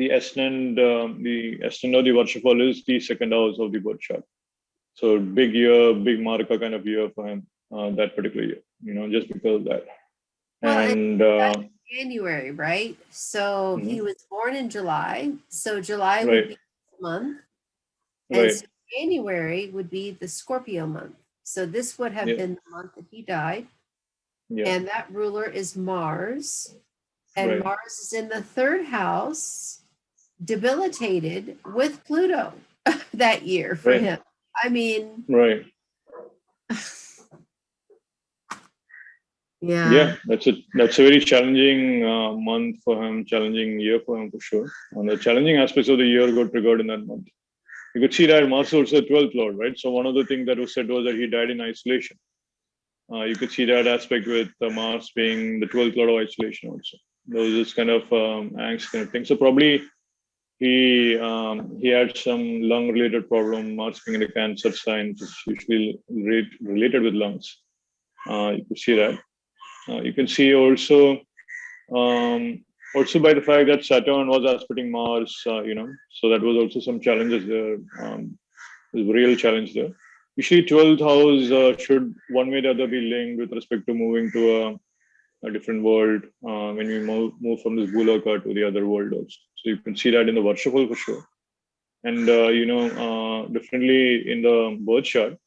ascendant of the Varshapal is the second house of the birth chart. So big year, big Marika kind of year for him that particular year, just because of that. Well, and January, right? So he was born in July. So July Right. would be this month. And Right. so January would be the Scorpio month. So this would have Yeah. been the month that he died. Yeah. And that ruler is Mars. And Right. Mars is in the third house, debilitated with Pluto that year for Right. him. I mean, Right. yeah. That's a very challenging month for him, challenging year for him for sure. And the challenging aspects of the year got triggered in that month. You could see that Mars is also the 12th lord, right? So one of the things that was said was that he died in isolation. You could see that aspect with Mars being the 12th lord of isolation also. There was this kind of angst kind of thing. So probably he had some lung related problem. Mars being in a Cancer sign, which is usually related with lungs. You could see that. You can see also by the fact that Saturn was aspecting Mars, so that was also some challenges there. There's a real challenge there. Usually 12th house should one way or the other be linked with respect to moving to a different world when we move from this Bhulaka to the other world also. So you can see that in the Varshapal for sure. And, definitely in the birth chart,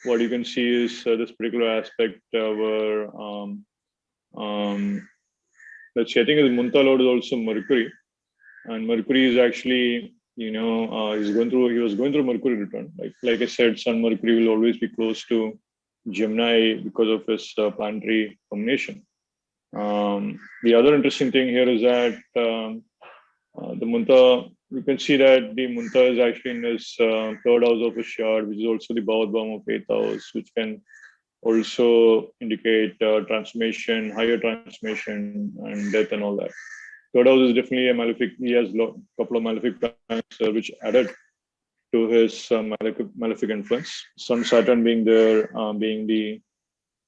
what you can see is this particular aspect where let's see, I think his Munta Lord is also Mercury, and Mercury is actually, he was going through Mercury return. Like I said, Sun Mercury will always be close to Gemini because of his planetary combination. The other interesting thing here is that The Munta, you can see that the Munta is actually in his third house of his chart, which is also the Bhavat Bhavam of 8th house, which can also indicate transformation, higher transformation, and death and all that. Third house is definitely a malefic. He has a couple of malefic planets which added to his malefic influence. Sun, Saturn being there, being the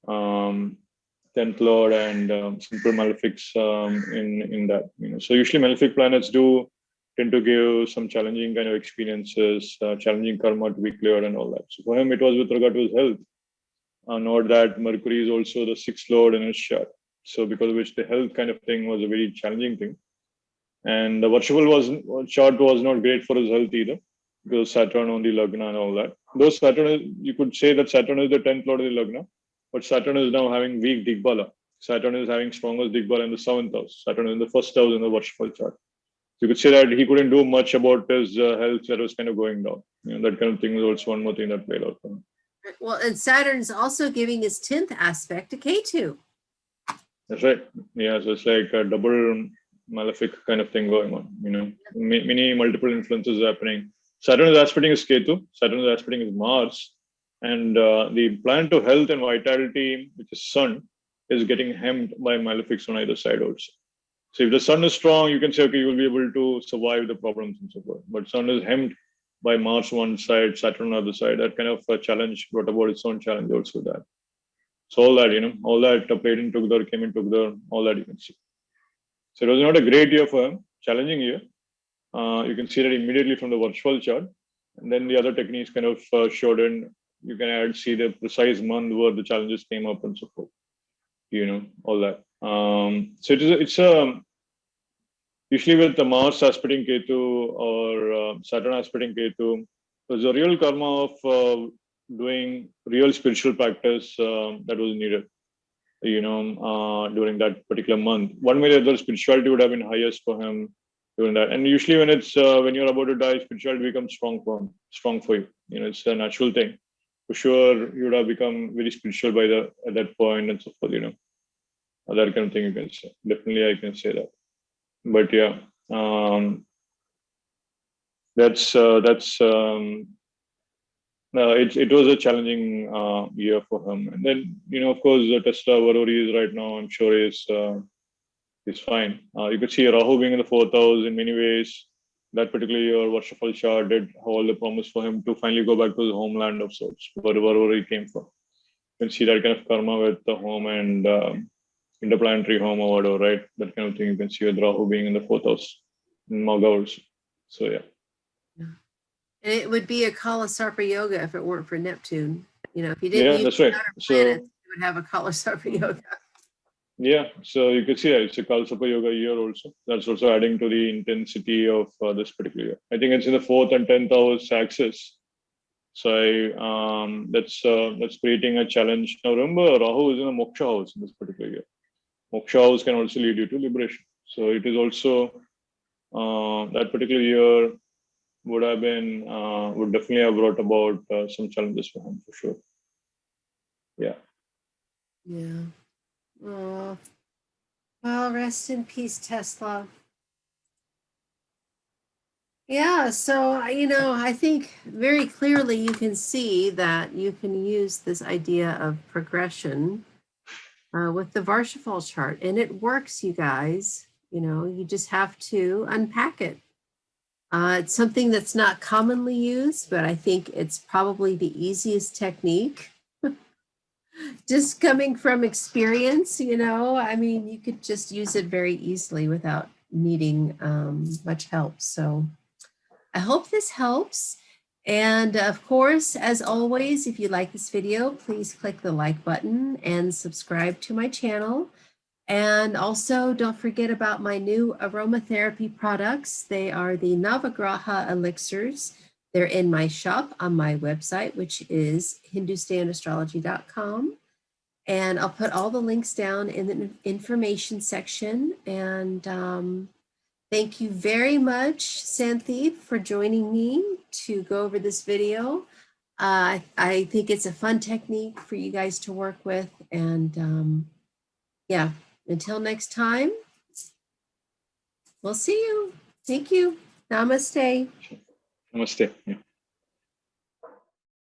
10th lord, and simple malefics in that. So usually malefic planets do tend to give some challenging kind of experiences, challenging karma to be cleared and all that. So for him, it was with regard to his health. Note that Mercury is also the 6th lord in his chart. So because of which the health kind of thing was a very challenging thing. And the Varshapal chart was not great for his health either, because Saturn on the Lagna and all that. Though Saturn, you could say that Saturn is the 10th lord of the Lagna, but Saturn is now having weak Digbala. Saturn is having strongest Digbala in the 7th house. Saturn is in the 1st house in the Varshapal chart. So you could say that he couldn't do much about his health that was kind of going down. That kind of thing was also one more thing that played out for him. Well, and Saturn's also giving his 10th aspect to K2. That's right. Yeah, so it's like a double malefic kind of thing going on. Many multiple influences happening. Saturn is aspecting his Ketu. Saturn is aspecting his Mars. And the planet of health and vitality, which is Sun, is getting hemmed by malefics on either side also. So if the Sun is strong, you can say, okay, you will be able to survive the problems and so forth. But Sun is hemmed by Mars one side, Saturn on the other side. That kind of a challenge brought about its own challenge also that. So all that, all that played in together, came in together, all that you can see. So it was not a great year for him, challenging year. You can see that immediately from the Varshapal chart. And then the other techniques kind of showed in. You can see the precise month where the challenges came up and so forth. All that. So it's usually with the Mars aspecting Ketu or Saturn aspecting Ketu, there's a real karma of doing real spiritual practice that was needed, during that particular month. One way or the other, spirituality would have been highest for him during that. And usually when it's when you're about to die, spirituality becomes strong for you. It's a natural thing. For sure, you would have become very spiritual at that point and so forth. That kind of thing you can say. Definitely, I can say that. But yeah, it was a challenging year for him. And then of course Tesla, wherever he is right now, I'm sure is fine. You could see Rahu being in the 4th house in many ways. That particular year, Varshapal chart did all the promise for him to finally go back to his homeland of sorts, wherever he came from. You can see that kind of karma with the home and interplanetary home or whatever, right? That kind of thing you can see with Rahu being in the 4th house in Maga also. So yeah. And it would be a Kala Sarpa Yoga if it weren't for Neptune. If you didn't use that's right. planets, you would have a Kala Sarpa Yoga. Yeah, so you can see that it's a Kala Sarpa Yoga year also. That's also adding to the intensity of this particular year. I think it's in the 4th and 10th house axis. So that's creating a challenge. Now remember, Rahu is in a moksha house in this particular year. Moksha house can also lead you to liberation. So it is also that particular year would definitely have brought about some challenges for him for sure. Yeah. Yeah. Oh, well, rest in peace, Tesla. Yeah, so I think very clearly you can see that you can use this idea of progression with the Varshaphal chart, and it works, you guys. You just have to unpack it. It's something that's not commonly used, but I think it's probably the easiest technique. Just coming from experience, you could just use it very easily without needing much help. So I hope this helps. And of course, as always, if you like this video, please click the like button and subscribe to my channel. And also don't forget about my new aromatherapy products. They are the Navagraha elixirs. They're in my shop on my website, which is HindustanAstrology.com. And I'll put all the links down in the information section. And thank you very much, Santhip, for joining me to go over this video. I think it's a fun technique for you guys to work with. And yeah, until next time, we'll see you. Thank you. Namaste. Namaste. Yeah.